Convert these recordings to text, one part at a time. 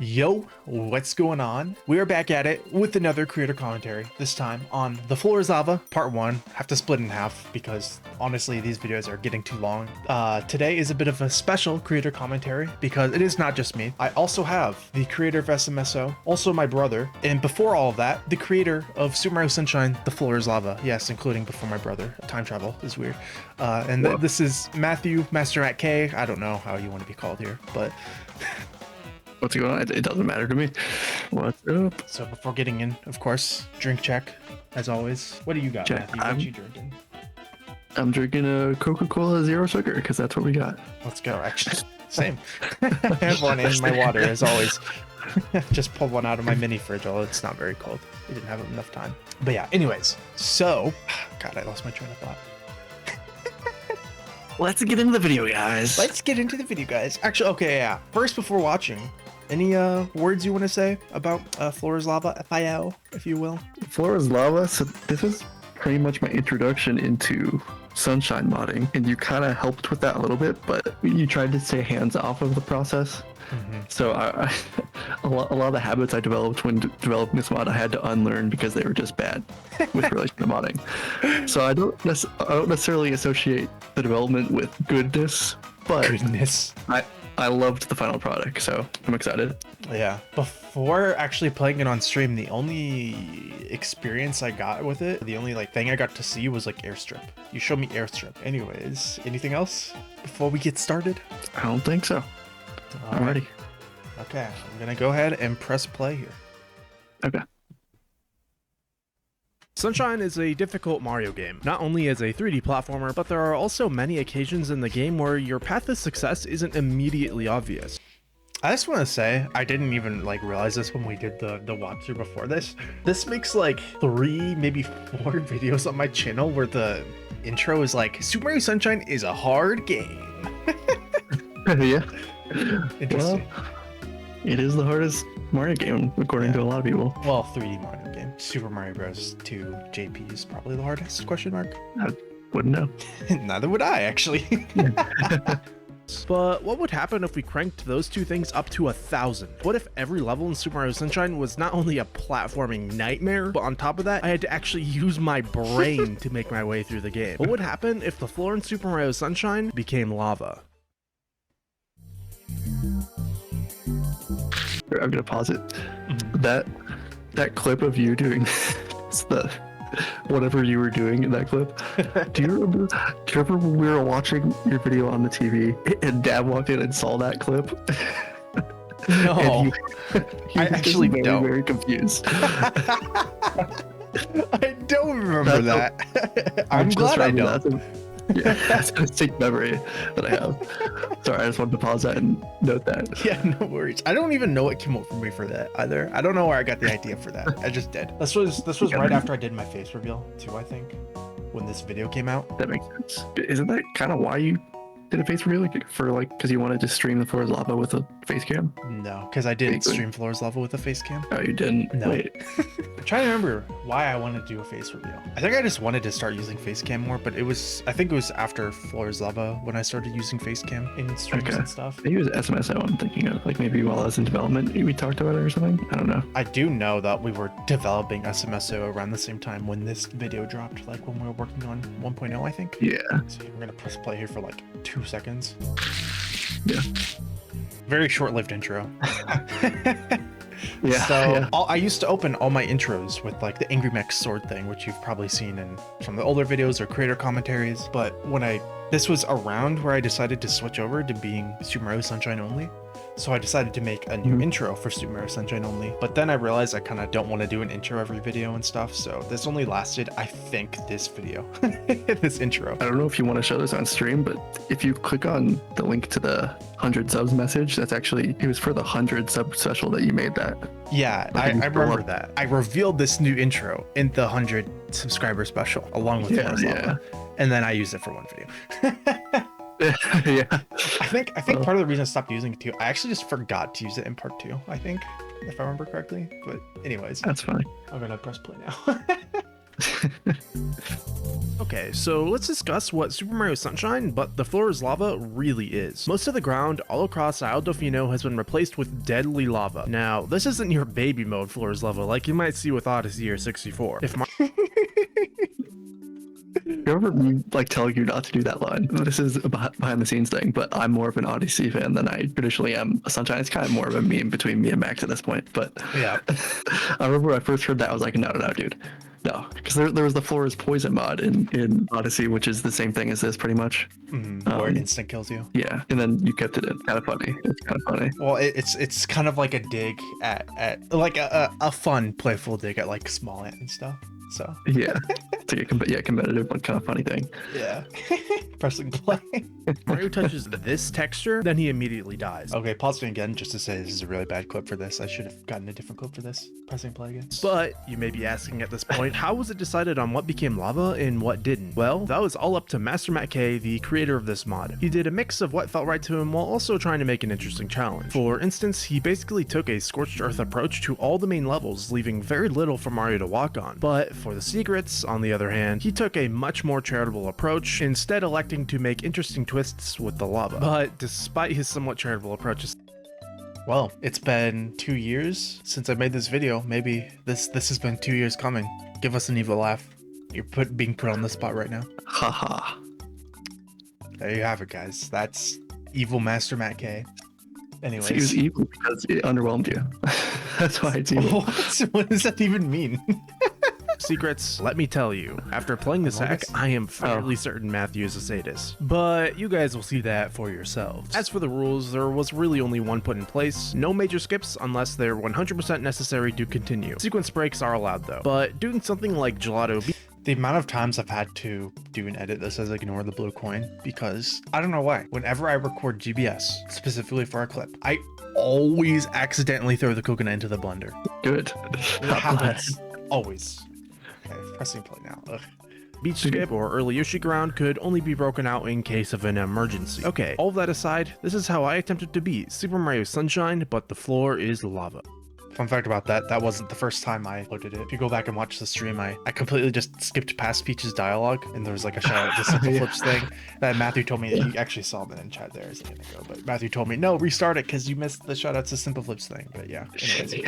Yo, what's going on? We are back at it with another creator commentary, this time on The Floor is Lava, part 1. Have to split in half because honestly these videos are getting too long. Today is a bit of a special creator commentary because it is not just me. I also have the creator of SMSO, also my brother, and before all of that, the creator of Super Mario Sunshine, The Floor is Lava. Yes, including before my brother. Time travel is weird. This is Matthew, Master Matt K. I don't know how you want to be called here, but... What's going on? It doesn't matter to me. What's up? So before getting in, of course, drink check, as always. What do you got, Check. Matthew? What you drinking? I'm drinking a Coca-Cola Zero Sugar because that's what we got. Let's go, actually. Same. I have one in my water, as always. Just pulled one out of my mini fridge, although it's not very cold. We didn't have enough time. But yeah, anyways. So, God, I lost my train of thought. Let's get into the video, guys. Let's get into the video, guys. Actually, okay, yeah. First, before watching, any words you want to say about Floor is Lava, FIL, if you will? Floor is Lava. So this is pretty much my introduction into Sunshine modding, and you kind of helped with that a little bit, but you tried to stay hands off of the process. So a lot of the habits I developed when developing this mod, I had to unlearn because they were just bad with relation to modding. So I don't necessarily associate the development with goodness, but I loved the final product, so I'm excited. Yeah. Before actually playing it on stream, the only experience I got with it, the only thing I got to see was Airstrip. You showed me Airstrip. Anyways, anything else before we get started? I don't think so. I'm ready. Okay, I'm gonna go ahead and press play here. Okay. Sunshine is a difficult Mario game, not only as a 3D platformer, but there are also many occasions in the game where your path to success isn't immediately obvious. I just want to say, I didn't even realize this when we did the walkthrough before this. This makes 3, maybe 4 videos on my channel where the intro is Super Mario Sunshine is a hard game. Yeah. Interesting. Well, it is the hardest Mario game, according to a lot of people. Well, 3D Mario game. Super Mario Bros. 2 JP is probably the hardest, question mark. I wouldn't know. Neither would I, actually. But what would happen if we cranked those two things up to 1,000? What if every level in Super Mario Sunshine was not only a platforming nightmare, but on top of that, I had to actually use my brain to make my way through the game? What would happen if the floor in Super Mario Sunshine became lava? I'm gonna pause it. That clip of you doing whatever you were doing in that clip. Do you remember when we were watching your video on the TV and Dad walked in and saw that clip? No, and he I was actually very, don't. very confused. I don't remember that. I'm glad I don't. Yeah, that's a distinct memory that I have. Sorry, I just wanted to pause that and note that. Yeah, no worries. I don't even know what came up for me for that either. I don't know where I got the idea for that. I just did. This was right after I did my face reveal too, I think, when this video came out. That makes sense. Isn't that kind of why you did a face reveal, because you wanted to stream The Floor is Lava with a face cam? No, because I didn't stream Floor is Lava with a face cam. Oh, you didn't? No. Wait. I'm trying to remember why I wanted to do a face reveal. I think I just wanted to start using face cam more, but I think it was after Floor is Lava when I started using face cam in streams and stuff. Maybe it was SMSO I'm thinking of, maybe while I was in development, we talked about it or something. I don't know. I do know that we were developing SMSO around the same time when this video dropped, when we were working on 1.0, I think. Yeah. So we're gonna press play here for 2 seconds. Yeah. Very short-lived intro. Yeah. So yeah. I used to open all my intros with the Angry Mech sword thing, which you've probably seen in some of the older videos or creator commentaries. But this was around where I decided to switch over to being Super Mario Sunshine only. So I decided to make a new intro for Super Mario Sunshine only. But then I realized I kind of don't want to do an intro every video and stuff. So this only lasted, I think, this video, this intro. I don't know if you want to show this on stream, but if you click on the link to the 100 subs message, it was for the 100 sub special that you made that. Yeah, I remember that. I revealed this new intro in the 100 subscriber special along with Floor is Lava. And then I used it for one video. Yeah. I think part of the reason I stopped using it too, I actually just forgot to use it in part 2, I think, if I remember correctly. But anyways, that's funny. I'm gonna press play now. Okay, so let's discuss what Super Mario Sunshine, but the floor is lava really is. Most of the ground all across Isle Delfino has been replaced with deadly lava. Now, this isn't your baby mode floor is lava like you might see with Odyssey or 64. If Whoever like telling you not to do that line. This is a behind the scenes thing, but I'm more of an Odyssey fan than I traditionally am. Sunshine is kind of more of a meme between me and Max at this point. But yeah, I remember when I first heard that, I was like, no, dude. No, because there was the floor is poison mod in Odyssey, which is the same thing as this pretty much. Where it instant kills you. Yeah, and then you kept it in. Kind of funny. It's kind of funny. Well, it's kind of like a dig at like a fun, playful dig at like small ant and stuff. So yeah, it's like a competitive but kind of funny thing. Yeah. Pressing play. Mario touches this texture, then he immediately dies. Okay, pausing again just to say this is a really bad clip for this. I should have gotten a different clip for this. Pressing play again. But you may be asking at this point, how was it decided on what became lava and what didn't? Well, that was all up to Master Matt K, the creator of this mod. He did a mix of what felt right to him while also trying to make an interesting challenge. For instance, he basically took a scorched earth approach to all the main levels, leaving very little for Mario to walk on. But for the secrets, on the other hand, he took a much more charitable approach, instead electing to make interesting twists with the lava. But despite his somewhat charitable approaches, well, it's been 2 years since I made this video. Maybe this has been 2 years coming. Give us an evil laugh. You're being put on the spot right now. Haha. There you have it, guys. That's evil Master Matt K. Anyways. So he was evil because it underwhelmed you. That's why it's evil. What does that even mean? Secrets, let me tell you, after playing this hack, I am fairly certain Matthew is a sadist. But you guys will see that for yourselves. As for the rules, there was really only one put in place. No major skips unless they're 100% necessary to continue. Sequence breaks are allowed though, but doing something like Gelato Beach. The amount of times I've had to do an edit that says ignore the blue coin, because I don't know why. Whenever I record GBS, specifically for a clip, I always accidentally throw the coconut into the blender. Good. It happens. Always. Okay, pressing play now. Ugh. Beach skip or early Yoshi ground could only be broken out in case of an emergency. Okay, all of that aside, this is how I attempted to beat Super Mario Sunshine, but the floor is lava. Fun fact about that wasn't the first time I loaded it. If you go back and watch the stream, I completely just skipped past Peach's dialogue, and there was like a shout out to Simple Flips thing that Matthew told me. You actually saw that in chat there a second ago, but Matthew told me, no, restart it because you missed the shout out to Simple Flips thing. But yeah, anyways.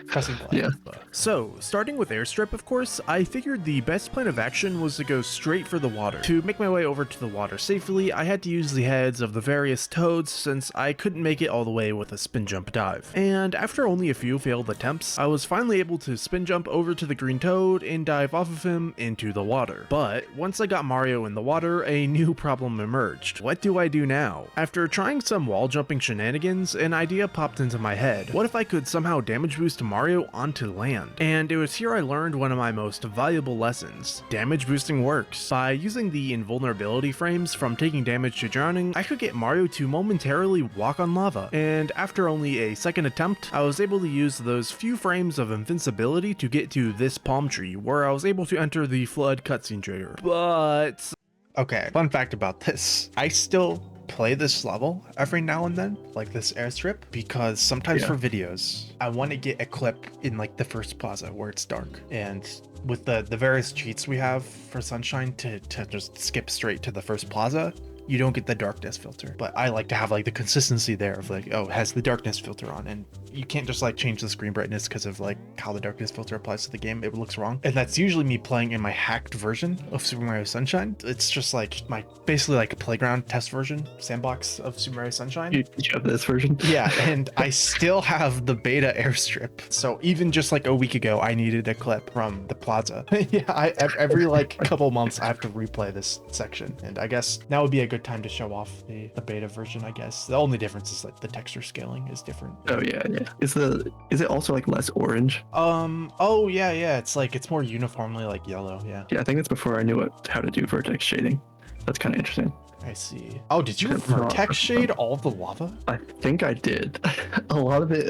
Pressing play. Yeah. So, starting with Airstrip, of course, I figured the best plan of action was to go straight for the water. To make my way over to the water safely, I had to use the heads of the various toads since I couldn't make it all the way with a spin jump dive. And after only a few failed attempts, I was finally able to spin jump over to the green toad and dive off of him into the water. But once I got Mario in the water, a new problem emerged. What do I do now? After trying some wall jumping shenanigans, an idea popped into my head. What if I could somehow damage boost Mario onto land? And it was here I learned one of my most valuable lessons. Damage boosting works. By using the invulnerability frames from taking damage to drowning, I could get Mario to momentarily walk on lava. And after only a second attempt, I was able to use those few frames of invincibility to get to this palm tree, where I was able to enter the flood cutscene trigger. But okay, fun fact about this, I still play this level every now and then, like this airstrip, because sometimes for videos I want to get a clip in like the first plaza where it's dark, and with the various cheats we have for Sunshine to just skip straight to the first plaza, you don't get the darkness filter. But I like to have like the consistency there of like, oh, it has the darkness filter on, and you can't just like change the screen brightness because of like how the darkness filter applies to the game. It looks wrong. And that's usually me playing in my hacked version of Super Mario Sunshine. It's just like my basically like a playground test version, sandbox of Super Mario Sunshine. You have this version? Yeah, and I still have the beta airstrip. So even just like a week ago, I needed a clip from the plaza. Yeah, every like couple months I have to replay this section, and I guess now would be a good time to show off the beta version. I guess the only difference is like the texture scaling is different. Oh yeah. Is it also like less orange? Oh yeah, it's more uniformly like yellow. Yeah, I think that's before I knew how to do vertex shading. That's kind of interesting. I see. Oh, did you vertex shade all of the lava? I think I did. A lot of it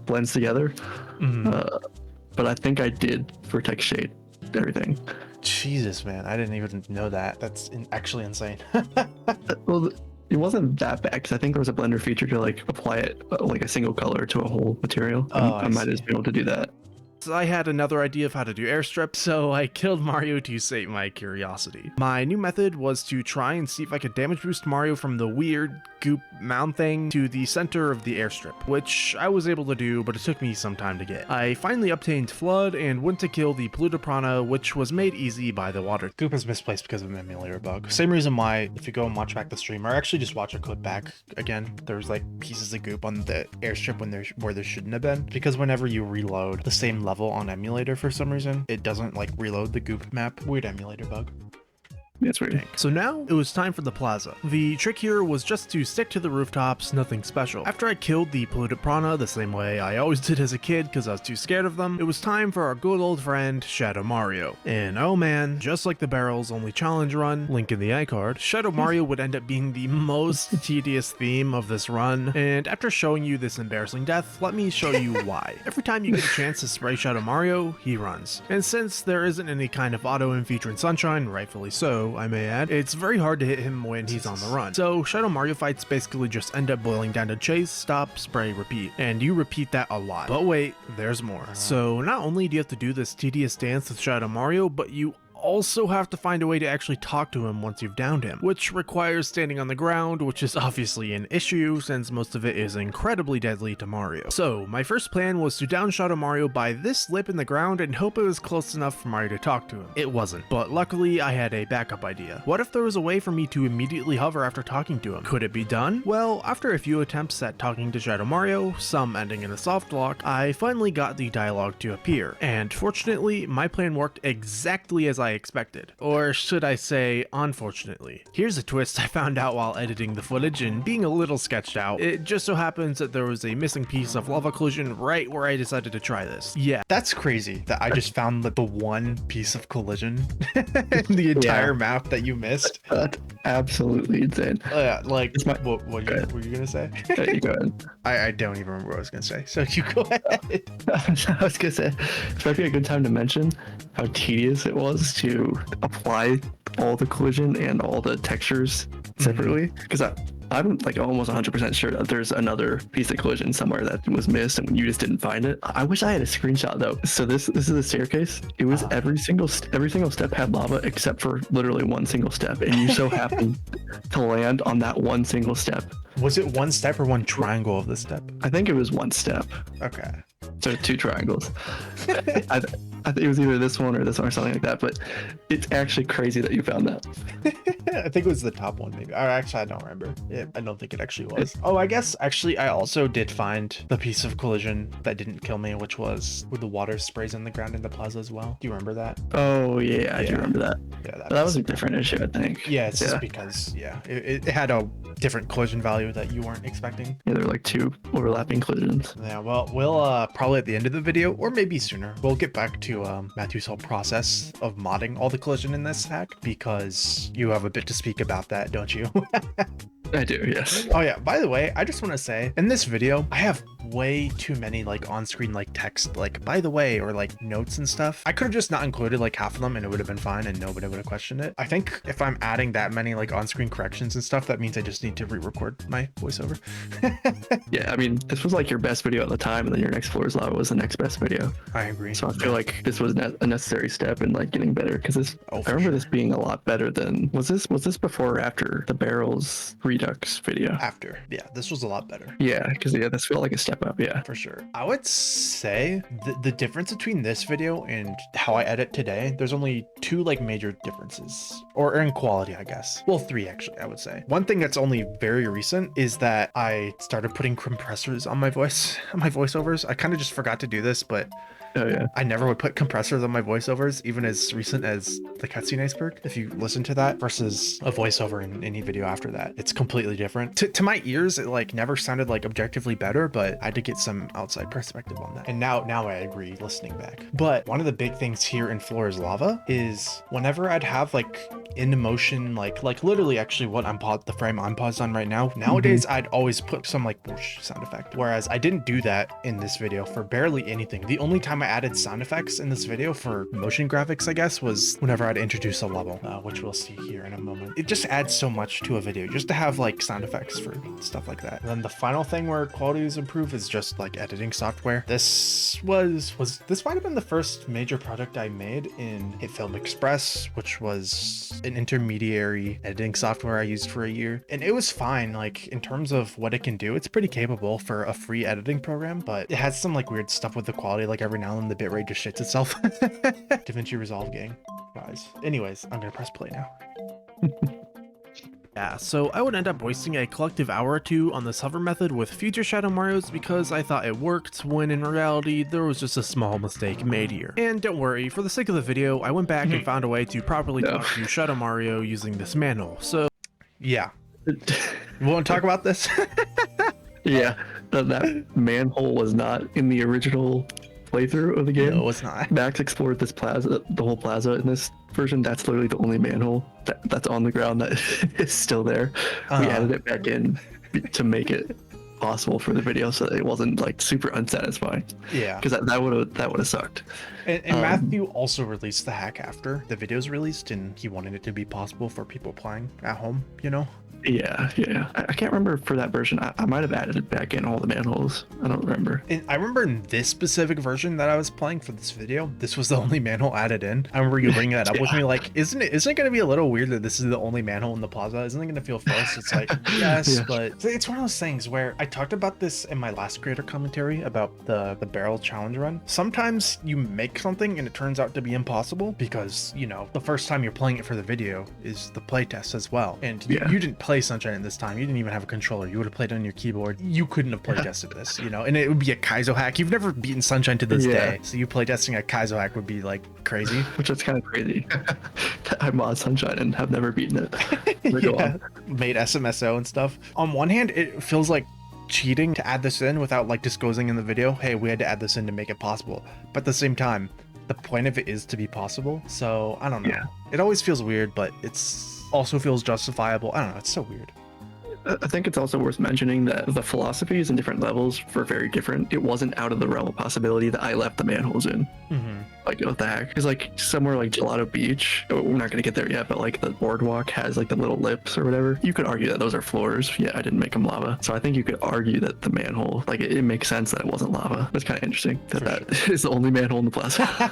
blends together, but I think I did vertex shade everything. Jesus, man, I didn't even know that. That's actually insane. Well, it wasn't that bad because I think there was a blender feature to like apply it like a single color to a whole material. I might have been able to do that. I had another idea of how to do Airstrip, so I killed Mario to sate my curiosity. My new method was to try and see if I could damage boost Mario from the weird goop mound thing to the center of the Airstrip, which I was able to do, but it took me some time to get. I finally obtained Flood and went to kill the polluted piranha, which was made easy by the water. Goop is misplaced because of an emulator bug. Same reason why, if you go and watch back the stream, or actually just watch a clip back again, there's like pieces of goop on the Airstrip where there shouldn't have been, because whenever you reload the same level on emulator for some reason, it doesn't like reload the goop map. Weird emulator bug. That's weird. So now it was time for the plaza. The trick here was just to stick to the rooftops, nothing special. After I killed the polluted piranha the same way I always did as a kid because I was too scared of them, it was time for our good old friend Shadow Mario. And oh man, just like the barrel's only challenge run, link in the iCard, Shadow Mario would end up being the most tedious theme of this run. And after showing you this embarrassing death, let me show you why. Every time you get a chance to spray Shadow Mario, he runs. And since there isn't any kind of auto-aim feature in Sunshine, rightfully so, I may add, it's very hard to hit him when he's on the run. So Shadow Mario fights basically just end up boiling down to chase, stop, spray, repeat. And you repeat that a lot. But wait, there's more. So not only do you have to do this tedious dance with Shadow Mario, but you also have to find a way to actually talk to him once you've downed him, which requires standing on the ground, which is obviously an issue since most of it is incredibly deadly to Mario. So my first plan was to down Shadow Mario by this lip in the ground and hope it was close enough for Mario to talk to him. It wasn't, but luckily I had a backup idea. What if there was a way for me to immediately hover after talking to him? Could it be done? Well, after a few attempts at talking to Shadow Mario, some ending in a soft lock, I finally got the dialogue to appear. And fortunately, my plan worked exactly as I expected. Or should I say, unfortunately. Here's a twist I found out while editing the footage and being a little sketched out. It just so happens that there was a missing piece of lava collision right where I decided to try this. Yeah, that's crazy that I just found the one piece of collision in the entire map that you missed. That's absolutely insane. Like, what were you gonna say? You go ahead. I don't even remember what I was gonna say, so you go ahead. I was gonna say, this might be a good time to mention how tedious it was to apply all the collision and all the textures separately, because I'm like almost 100% sure that there's another piece of collision somewhere that was missed and you just didn't find it. I wish I had a screenshot though. So this is a staircase. It was every single step had lava except for literally one single step, and you so happened to land on that one single step. Was it one step or one triangle of the step? I think it was one step. Okay. So 2 triangles. I think it was either this one or something like that, but it's actually crazy that you found that. I think it was the top one, maybe. Or actually, I don't remember. I don't think it actually was. Oh, I guess actually I also did find the piece of collision that didn't kill me, which was where the water sprays on the ground in the plaza as well. Do you remember that? Oh, yeah, I do remember that. Yeah, that was a different issue, I think. Yeah, it's just because, it had a different collision value that you weren't expecting. Yeah, there were like 2 overlapping collisions. Yeah, well, we'll probably at the end of the video, or maybe sooner, we'll get back to Matthew's whole process of modding all the collision in this hack, because you have a bit to speak about that, don't you? I do, yes. Oh yeah, by the way, I just want to say, in this video, I have way too many like on-screen like text, like by the way, or like notes and stuff. I could have just not included like half of them and it would have been fine and nobody would have questioned it. I think if I'm adding that many like on-screen corrections and stuff, that means I just need to re-record my voiceover. Yeah, I mean, this was like your best video at the time, and then your next Floor's Lava was the next best video. I agree. So I feel like this was a necessary step in like getting better, because this, I remember this being a lot better than, was this before or after the barrels Redux video? After. Yeah, this was a lot better. Yeah, because this felt like a step up. Yeah, for sure. I would say the difference between this video and how I edit today, there's only 2 like major differences, or in quality, I guess. Well, 3 actually, I would say. One thing that's only very recent is that I started putting compressors on my voiceovers. I kind of just forgot to do this, but oh yeah, I never would put compressors on my voiceovers, even as recent as the cutscene iceberg. If you listen to that versus a voiceover in any video after that, it's completely different. To my ears, it like never sounded like objectively better, but I did get some outside perspective on that. And now I agree listening back. But one of the big things here in Floor's Lava is whenever I'd have like in motion, like literally actually what the frame I'm paused on right now, nowadays I'd always put some like whoosh sound effect. Whereas I didn't do that in this video for barely anything. The only time time I added sound effects in this video for motion graphics, I guess, was whenever I'd introduce a level, which we'll see here in a moment. It just adds so much to a video just to have like sound effects for stuff like that. And then the final thing where quality is improved is just like editing software. This might have been the first major project I made in HitFilm Express, which was an intermediary editing software I used for a year. And it was fine, like in terms of what it can do, it's pretty capable for a free editing program, but it has some like weird stuff with the quality, like every now and then the bitrate just shits itself. DaVinci Resolve gang, guys. Anyways, I'm gonna press play now. Yeah, so I would end up wasting a collective hour or two on this hover method with future Shadow Marios because I thought it worked, when in reality there was just a small mistake made here. And don't worry, for the sake of the video, I went back and found a way to properly talk to Shadow Mario using this manual, so... Yeah. You want to talk about this? Yeah, that manhole was not in the original playthrough of the game. No, it's not. Max explored this plaza, the whole plaza in this version. That's literally the only manhole that's on the ground that is still there. We added it back in to make it possible for the video so that it wasn't like super unsatisfying. Yeah, because that would have sucked. And Matthew also released the hack after the video's released, and he wanted it to be possible for people playing at home, you know? Yeah. I can't remember for that version. I might have added it back in all the manholes. I don't remember. And I remember in this specific version that I was playing for this video, this was the only manhole added in. I remember you bringing that up with me, like, isn't it going to be a little weird that this is the only manhole in the plaza? Isn't it going to feel forced? It's like, yes, but it's one of those things where I talked about this in my last creator commentary about the barrel challenge run. Sometimes you make something and it turns out to be impossible because, you know, the first time you're playing it for the video is the playtest as well. And you didn't play Sunshine at this time. You didn't even have a controller. You would have played on your keyboard. You couldn't have playtested this, you know, and it would be a Kaizo hack. You've never beaten Sunshine to this day, so you playtesting a Kaizo hack would be like crazy. Which is kind of crazy. I mod Sunshine and have never beaten it. Made SMSO and stuff. On one hand, it feels like cheating to add this in without like disclosing in the video, hey, we had to add this in to make it possible. But at the same time, the point of it is to be possible. So I don't know. It always feels weird, but it's also feels justifiable. I don't know, it's so weird. I think it's also worth mentioning that the philosophies in different levels were very different. It wasn't out of the realm of possibility that I left the manholes in. Like, what the heck? Because like somewhere like Gelato Beach, we're not gonna get there yet, but like the boardwalk has like the little lips or whatever. You could argue that those are floors. Yeah, I didn't make them lava. So I think you could argue that the manhole, like it makes sense that it wasn't lava. It's kind of interesting that is the only manhole in the plaza.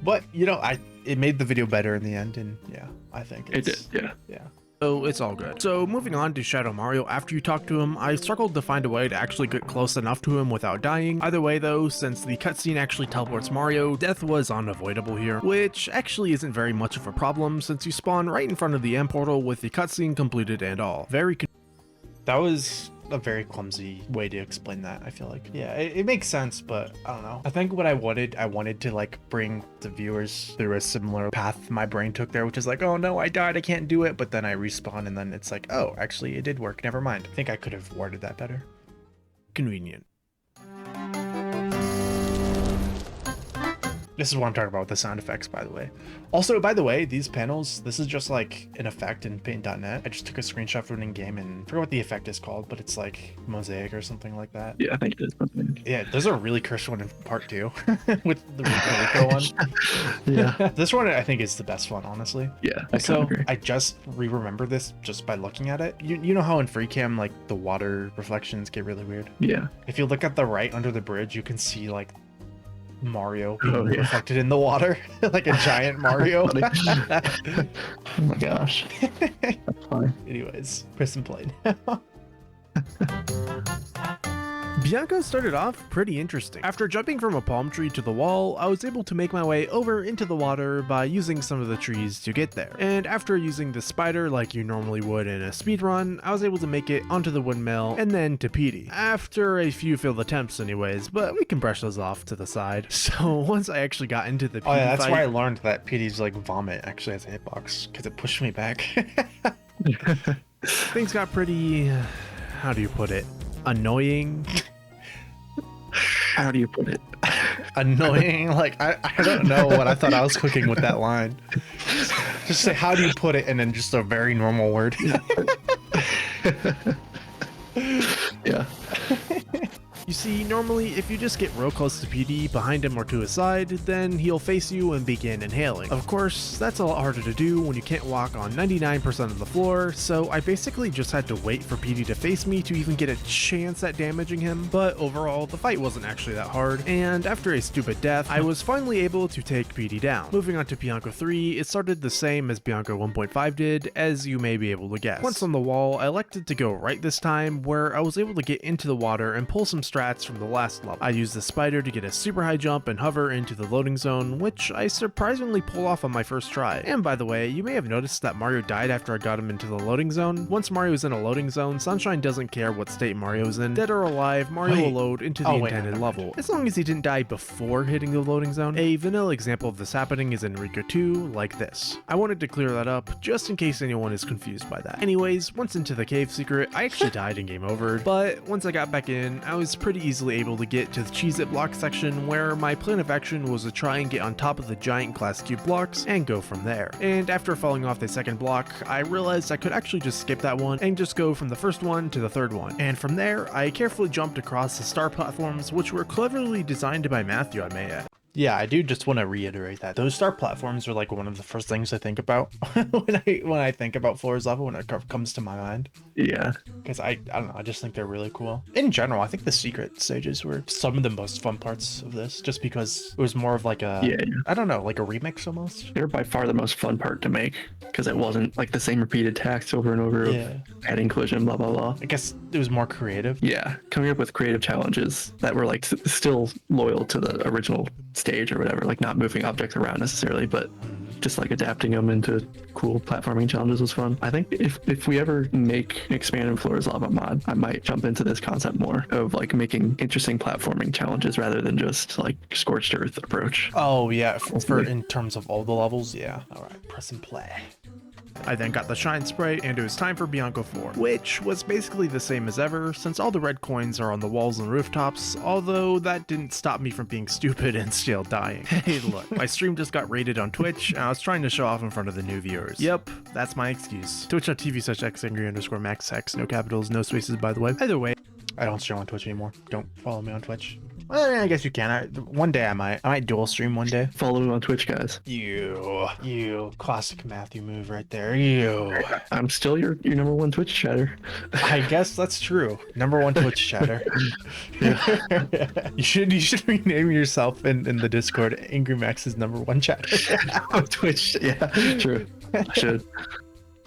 But you know, it made the video better in the end, and yeah, I think it did. Yeah. So it's all good. So moving on to Shadow Mario, after you talk to him, I struggled to find a way to actually get close enough to him without dying. Either way though, since the cutscene actually teleports Mario, death was unavoidable here, which actually isn't very much of a problem since you spawn right in front of the end portal with the cutscene completed and all. That was a very clumsy way to explain that, I feel like. Yeah, it makes sense, but I don't know. I think what I wanted to like bring the viewers through a similar path my brain took there, which is like, oh no, I died, I can't do it, but then I respawn and then it's like, oh, actually it did work, never mind. I think I could have worded that better. Convenient. This is what I'm talking about with the sound effects, by the way. Also, by the way, these panels, this is just like an effect in paint.net. I just took a screenshot from it in game and I forget what the effect is called, but it's like mosaic or something like that. Yeah, I think it is mosaic. Yeah, there's a really cursed one in part 2 with the Rico one. Yeah. This one I think is the best one, honestly. Yeah. So I just remember this just by looking at it. You know how in free cam like the water reflections get really weird? Yeah. If you look at the right under the bridge, you can see like Mario being reflected in the water like a giant Mario. Oh my gosh. That's fine. Anyways, press and play now. Bianco started off pretty interesting. After jumping from a palm tree to the wall, I was able to make my way over into the water by using some of the trees to get there. And after using the spider like you normally would in a speedrun, I was able to make it onto the windmill and then to Petey. After a few failed attempts anyways, but we can brush those off to the side. So once I actually got into the Petey that's why I learned that Petey's like vomit actually has a hitbox, because it pushed me back. Things got pretty, how do you put it? Annoying. How do you put it? Annoying. Like I don't know what I thought I was cooking with that line. Just say how do you put it and then just a very normal word. Yeah. You see, normally normally, if you just get real close to PD, behind him or to his side, then he'll face you and begin inhaling. Of course, that's a lot harder to do when you can't walk on 99% of the floor, so I basically just had to wait for PD to face me to even get a chance at damaging him, but overall, the fight wasn't actually that hard, and after a stupid death, I was finally able to take PD down. Moving on to Bianco 3, it started the same as Bianco 1.5 did, as you may be able to guess. Once on the wall, I elected to go right this time, where I was able to get into the water and pull some strats from the last level. I used the spider to get a super high jump and hover into the loading zone, which I surprisingly pulled off on my first try. And by the way, you may have noticed that Mario died after I got him into the loading zone. Once Mario is in a loading zone, Sunshine doesn't care what state Mario's in. Dead or alive, Mario will load into the intended level, as long as he didn't die before hitting the loading zone. A vanilla example of this happening is in Rico 2, like this. I wanted to clear that up, just in case anyone is confused by that. Anyways, once into the cave secret, I actually died in game over, but once I got back in, I was pretty easily able to get to the Cheez-It block section, where my plan of action was to try and get on top of the giant glass cube blocks and go from there. And after falling off the second block, I realized I could actually just skip that one and just go from the first one to the third one. And from there, I carefully jumped across the star platforms, which were cleverly designed by Matthew, I may add. Yeah, I do just want to reiterate that those star platforms are like one of the first things I think about when I think about Flora's Lava, when it comes to my mind. Yeah. Because I don't know, I just think they're really cool. In general, I think the secret stages were some of the most fun parts of this, just because it was more of like a, I don't know, like a remix almost. They're by far the most fun part to make, because it wasn't like the same repeated tasks over and over of adding collision, blah, blah, blah. I guess it was more creative. Yeah, coming up with creative challenges that were like still loyal to the original stage or whatever, like not moving objects around necessarily, but just like adapting them into cool platforming challenges was fun. I think if we ever make an expanded Flora's Lava mod, I might jump into this concept more of like making interesting platforming challenges rather than just like scorched earth approach. Oh yeah, for in terms of all the levels, yeah. All right, press and play. I then got the shine spray, and it was time for Bianco 4, which was basically the same as ever, since all the red coins are on the walls and rooftops, although that didn't stop me from being stupid and still dying. Hey look, my stream just got rated on Twitch, and I was trying to show off in front of the new viewers. Yep, that's my excuse. Twitch.tv/xangry_maxx, no capitals, no spaces by the way. Either way, I don't stream on Twitch anymore. Don't follow me on Twitch. Well, I mean, I guess you can. One day I might dual stream one day. Follow me on Twitch, guys. You classic Matthew move right there. You. I'm still your number one Twitch chatter. I guess that's true. Number one Twitch chatter. You should rename yourself in the Discord Angry Max's number one chatter. On Twitch, yeah, true. I should.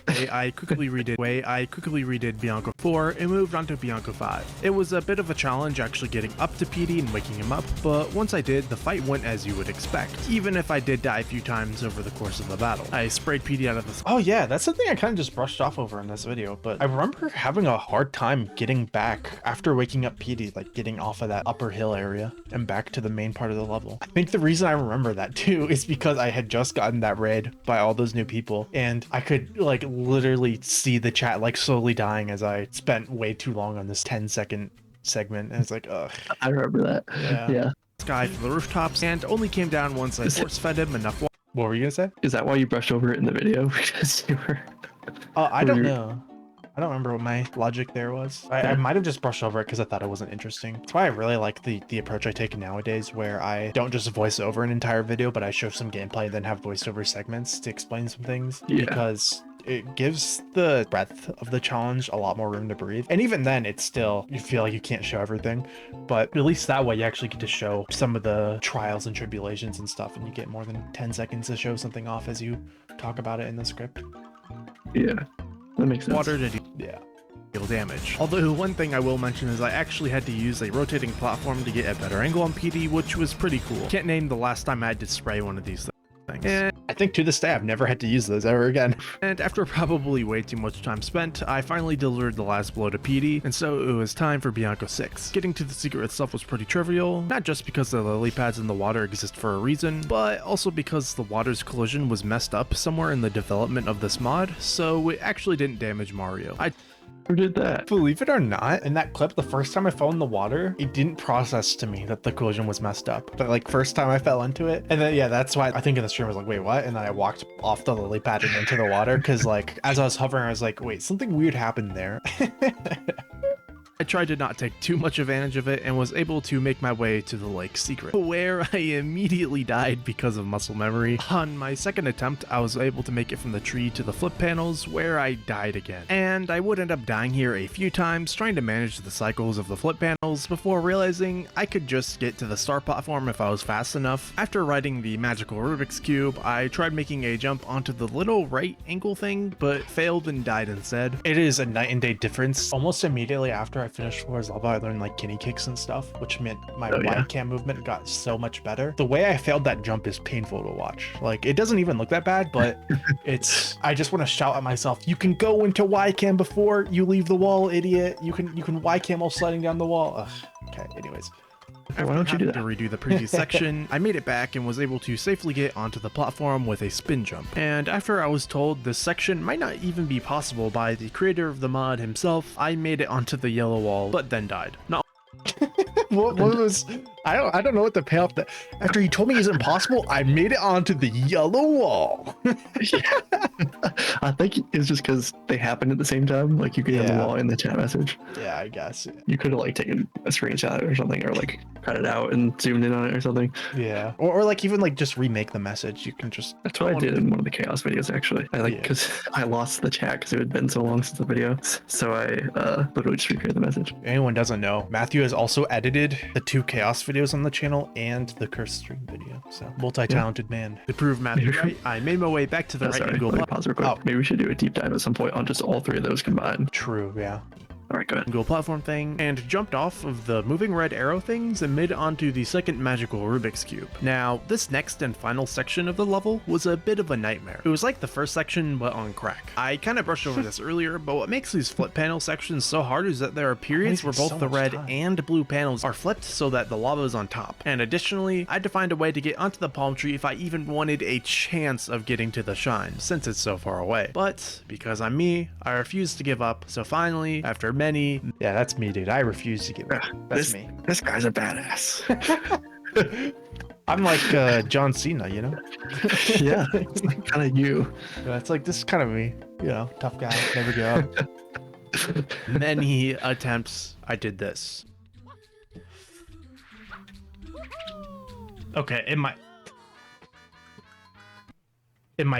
I quickly redid Bianco 4 and moved on to Bianco 5. It was a bit of a challenge actually getting up to PD and waking him up, but once I did, the fight went as you would expect, even if I did die a few times over the course of the battle. I sprayed PD out of the... Oh yeah, that's something I kind of just brushed off over in this video, but I remember having a hard time getting back after waking up PD, like getting off of that upper hill area and back to the main part of the level. I think the reason I remember that too is because I had just gotten that raid by all those new people, and I could like literally see the chat like slowly dying as I spent way too long on this 10-second segment, and it's like, ugh. I remember that. Yeah. Sky from the rooftops, and only came down once I force fed him enough water. What were you gonna say? Is that why you brushed over it in the video? Because you were... I don't know. I don't remember what my logic there was. I might have just brushed over it because I thought it wasn't interesting. That's why I really like the approach I take nowadays, where I don't just voice over an entire video, but I show some gameplay and then have voiceover segments to explain some things. Yeah. Because it gives the breadth of the challenge a lot more room to breathe. And even then, it's still, you feel like you can't show everything. But at least that way, you actually get to show some of the trials and tribulations and stuff, and you get more than 10 seconds to show something off as you talk about it in the script. Yeah. That makes sense. Water to deal damage. Although one thing I will mention is I actually had to use a rotating platform to get a better angle on PD, which was pretty cool. Can't name the last time I had to spray one of these things. And I think to this day I've never had to use those ever again. And after probably way too much time spent, I finally delivered the last blow to PD, and so it was time for Bianco 6. Getting to the secret itself was pretty trivial, not just because the lily pads in the water exist for a reason, but also because the water's collision was messed up somewhere in the development of this mod, so it actually didn't damage Mario. Who did that? Believe it or not, in that clip, the first time I fell in the water, it didn't process to me that the collision was messed up. But like first time I fell into it, and then yeah, that's why I think in the stream I was like, wait, what? And then I walked off the lily pad and into the water, because like as I was hovering, I was like, wait, something weird happened there. I tried to not take too much advantage of it and was able to make my way to the lake secret, where I immediately died because of muscle memory. On my second attempt, I was able to make it from the tree to the flip panels, where I died again. And I would end up dying here a few times, trying to manage the cycles of the flip panels before realizing I could just get to the start platform if I was fast enough. After riding the magical Rubik's Cube, I tried making a jump onto the little right ankle thing, but failed and died instead. It is a night and day difference. Almost immediately after I finished Floor's Lava, I learned like guinea kicks and stuff, which meant my wide cam movement got so much better. The way I failed that jump is painful to watch. Like, it doesn't even look that bad, but I just want to shout at myself, you can go into Y cam before you leave the wall, idiot. You can Y cam while sliding down the wall. Ugh. Okay, anyways. Hey, why don't you do that? To redo the previous section, I made it back and was able to safely get onto the platform with a spin jump. And after I was told this section might not even be possible by the creator of the mod himself, I made it onto the yellow wall, but then died. Not what was I don't know what the payoff that after he told me it's impossible, I made it onto the yellow wall. I think it's just because they happened at the same time. Like you could have the wall in the chat message. Yeah, I guess. You could have like taken a screenshot or something, or like cut it out and zoomed in on it or something. Yeah, or like even like just remake the message. You can just. That's what I did in one of the chaos videos actually. I like because I lost the chat because it had been so long since the video, so I literally just recreated the message. If anyone doesn't know, Matthew has also edited the 2 chaos videos on the channel and the curse stream video. So multi-talented man. to prove Matthew right, I made my way back to the right angle. Let me pause real quick. Maybe we should do a deep dive at some point on just all 3 of those combined. True. Yeah. All right, go ahead. Angle platform thing and jumped off of the moving red arrow things and made it onto the second magical Rubik's Cube. Now, this next and final section of the level was a bit of a nightmare. It was like the first section, but on crack. I kind of brushed over this earlier, but what makes these flip panel sections so hard is that there are periods where both the red and blue panels are flipped so that the lava is on top. And additionally, I had to find a way to get onto the palm tree if I even wanted a chance of getting to the shine, since it's so far away. But because I'm me, I refused to give up, so finally, after many... Yeah, that's me, dude. I refuse to give up. That's me. This guy's a badass. I'm like John Cena, you know? Yeah, it's like kind of you. Yeah, it's like, this is kind of me. You know, tough guy, never give up. Many attempts, I did this. Okay, it might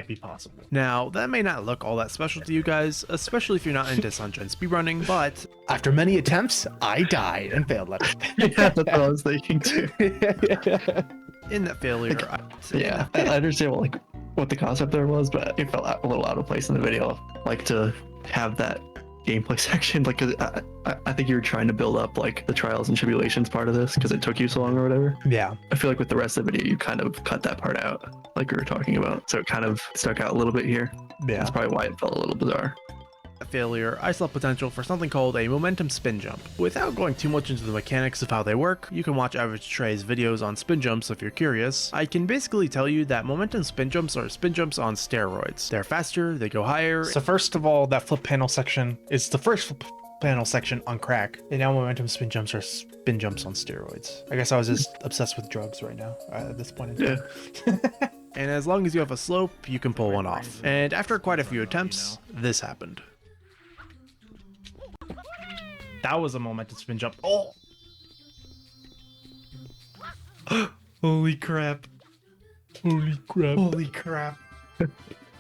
be possible. Now, that may not look all that special to you guys, especially if you're not into Sunshine speedrunning, but... After many attempts, I died and failed at it. Yeah, that's what I was thinking too. in that failure, I understand what the concept there was, but it felt a little out of place in the video. Like to have that gameplay section, like, cause I think you were trying to build up like the trials and tribulations part of this because it took you so long or whatever. Yeah. I feel like with the rest of the video, you kind of cut that part out, like we were talking about. So it kind of stuck out a little bit here. Yeah. That's probably why it felt a little bizarre. Failure, I saw potential for something called a momentum spin jump. Without going too much into the mechanics of how they work, you can watch Average Trey's videos on spin jumps if you're curious. I can basically tell you that momentum spin jumps are spin jumps on steroids. They're faster, they go higher. So first of all, that flip panel section is the first flip panel section on crack, and now momentum spin jumps are spin jumps on steroids. I guess I was just obsessed with drugs right now at this point in time. Yeah. And as long as you have a slope, you can pull one off. And after quite a few attempts, this happened. That was a momentum spin jump. Oh! Holy crap. Holy crap. Holy crap.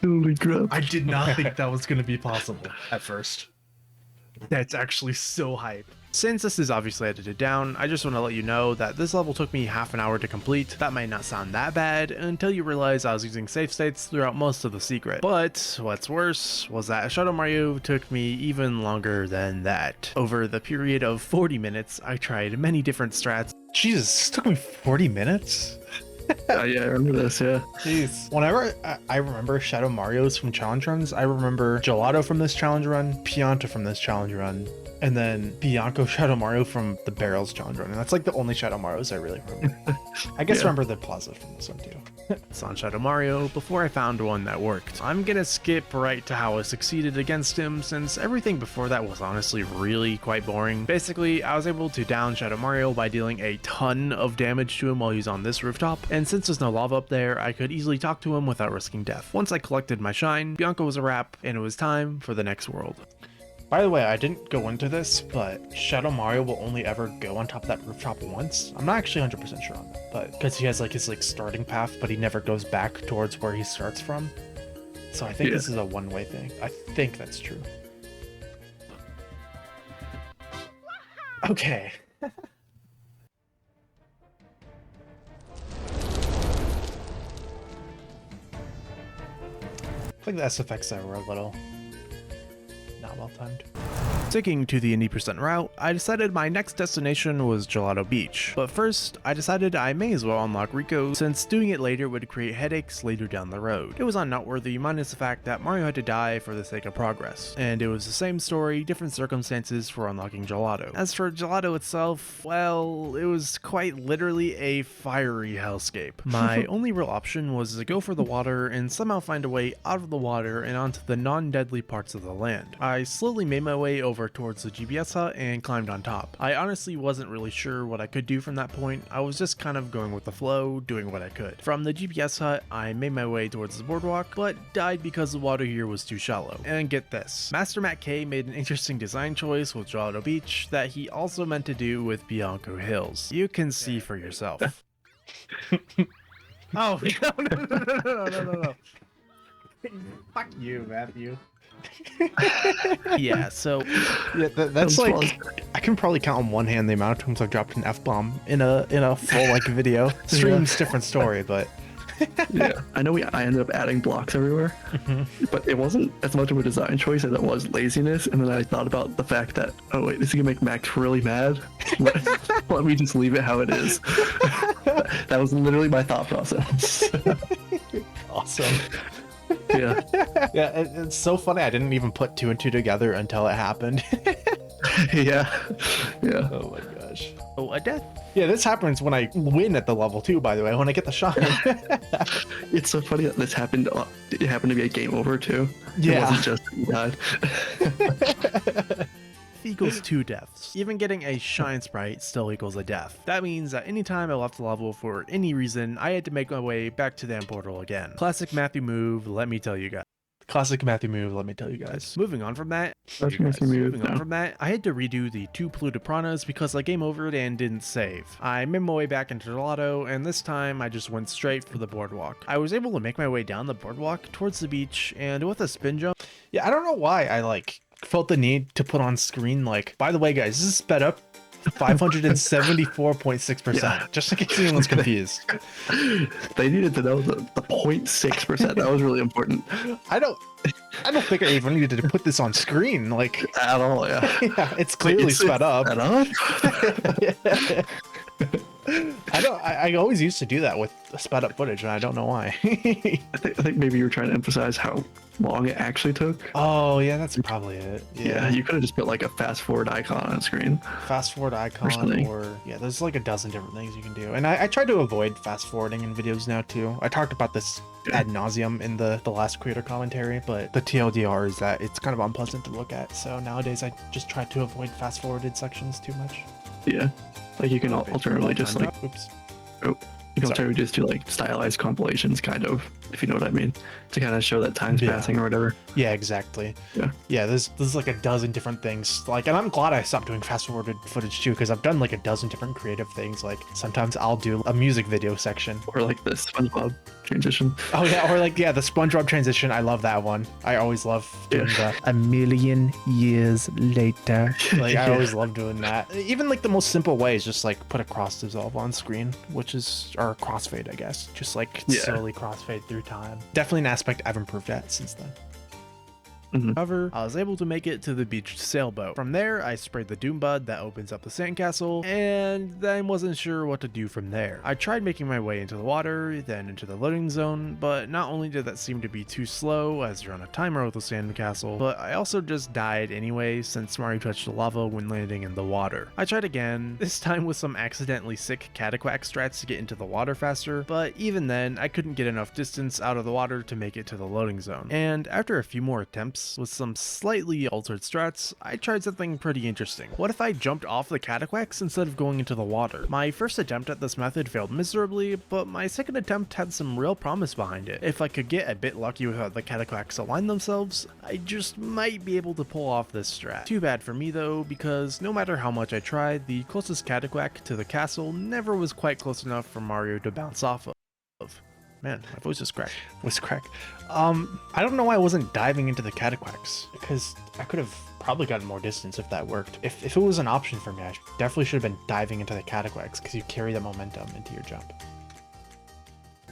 Holy crap. I did not think that was going to be possible at first. That's actually so hype. Since this is obviously edited down, I just want to let you know that this level took me half an hour to complete. That might not sound that bad until you realize I was using save states throughout most of the secret. But what's worse was that Shadow Mario took me even longer than that. Over the period of 40 minutes, I tried many different strats. Jesus, this took me 40 minutes? Yeah, I remember this, yeah. Jeez. Whenever I remember Shadow Mario's from challenge runs, I remember Gelato from this challenge run, Pianta from this challenge run, and then Bianco Shadow Mario from the Barrels challenge run. And that's like the only Shadow Marios I really remember. I guess remember the Plaza from this one too. It's on Shadow Mario before I found one that worked. I'm gonna skip right to how I succeeded against him, since everything before that was honestly really quite boring. Basically, I was able to down Shadow Mario by dealing a ton of damage to him while he's on this rooftop, and since there's no lava up there, I could easily talk to him without risking death. Once I collected my shine, Bianco was a wrap, and it was time for the next world. By the way, I didn't go into this, but Shadow Mario will only ever go on top of that rooftop once. I'm not actually 100% sure on that, but because he has like his like starting path, but he never goes back towards where he starts from. So I think this is a one-way thing. I think that's true. Okay. I think the SFX there were a little not well timed. Sticking to the 80% route, I decided my next destination was Gelato Beach. But first, I decided I may as well unlock Rico, since doing it later would create headaches later down the road. It was not noteworthy minus the fact that Mario had to die for the sake of progress, and it was the same story, different circumstances for unlocking Gelato. As for Gelato itself, well, it was quite literally a fiery hellscape. My only real option was to go for the water and somehow find a way out of the water and onto the non-deadly parts of the land. I slowly made my way over towards the GPS hut and climbed on top. I honestly wasn't really sure what I could do from that point. I was just kind of going with the flow, doing what I could. From the GPS hut, I made my way towards the boardwalk, but died because the water here was too shallow. And get this, Master Matt K made an interesting design choice with Gelato Beach that he also meant to do with Bianco Hills. You can see for yourself. Oh, no. Fuck you, Matthew. Yeah, so yeah, that's like I can probably count on one hand the amount of times I've dropped an F-bomb in a full like video. Stream's different story, but yeah, I know I ended up adding blocks everywhere, but it wasn't as much of a design choice as it was laziness. And then I thought about the fact that, oh wait, this is gonna make Max really mad. Let me just leave it how it is. That was literally my thought process. Awesome. Yeah. Yeah, it's so funny. I didn't even put two and two together until it happened. Yeah. Oh my gosh. oh, a death. Yeah, this happens when I win at the level too, by the way, when I get the shot. It's so funny that this happened. It happened to be a game over too. Yeah. It wasn't just you died. Equals 2 deaths. Even getting a shine sprite still equals a death. That means that anytime I left the level for any reason, I had to make my way back to the end portal again. Classic Matthew move, let me tell you guys. Classic Matthew move, let me tell you guys. Moving on from that, I had to redo the 2 polluted piranhas because I game overed and didn't save. I made my way back into Gelato, and this time I just went straight for the boardwalk. I was able to make my way down the boardwalk towards the beach, and with a spin jump. Yeah, I don't know why I like felt the need to put on screen like, by the way guys, this is sped up 574.6%. Yeah. Just in case anyone's confused. They needed to know the 0.6%. That was really important. I don't think I even needed to put this on screen, like At all, yeah. yeah, it's clearly sped up. Sped up? I always used to do that with sped up footage, and I don't know why. I think maybe you were trying to emphasize how long it actually took. Oh yeah, that's probably it. Yeah, you could have just put like a fast forward icon on screen. Fast forward icon, Personally. or yeah, there's like a dozen different things you can do, and I try to avoid fast forwarding in videos now too. I talked about this ad nauseum in the last creator commentary, but the TLDR is that it's kind of unpleasant to look at. So nowadays I just try to avoid fast forwarded sections too much. Yeah, like you can alternatively just like, oops. you can alternatively just do like stylized compilations, kind of, if you know what I mean, to kind of show that time's passing or whatever. Yeah, exactly. Yeah, there's like a dozen different things, like, and I'm glad I stopped doing fast forwarded footage too, because I've done like a dozen different creative things. Like sometimes I'll do a music video section, Or like the SpongeBob transition. oh yeah, or like, yeah, the SpongeBob transition. I love that one. I always love doing the a million years later. Like I always love doing that. Even like the most simple way is just like put a cross dissolve on screen, which is, or crossfade, I guess, just like slowly crossfade through time. Definitely an aspect I've improved at since then. However, I was able to make it to the beach sailboat. From there, I sprayed the Doom Bud that opens up the sandcastle, and then wasn't sure what to do from there. I tried making my way into the water, then into the loading zone, but not only did that seem to be too slow as you're on a timer with the sandcastle, but I also just died anyway since Mario touched the lava when landing in the water. I tried again, this time with some accidentally sick Cataquack strats to get into the water faster, but even then, I couldn't get enough distance out of the water to make it to the loading zone. And after a few more attempts, this. With some slightly altered strats, I tried something pretty interesting. What if I jumped off the cataquax instead of going into the water? My first attempt at this method failed miserably, but my second attempt had some real promise behind it. If I could get a bit lucky with how the cataquax align themselves, I just might be able to pull off this strat. Too bad for me though, because no matter how much I tried, the closest cataquac to the castle never was quite close enough for Mario to bounce off of. Man, my voice is cracked. I don't know why I wasn't diving into the cataquax, because I could have probably gotten more distance if that worked. If it was an option for me, I definitely should have been diving into the cataquax, because you carry the momentum into your jump.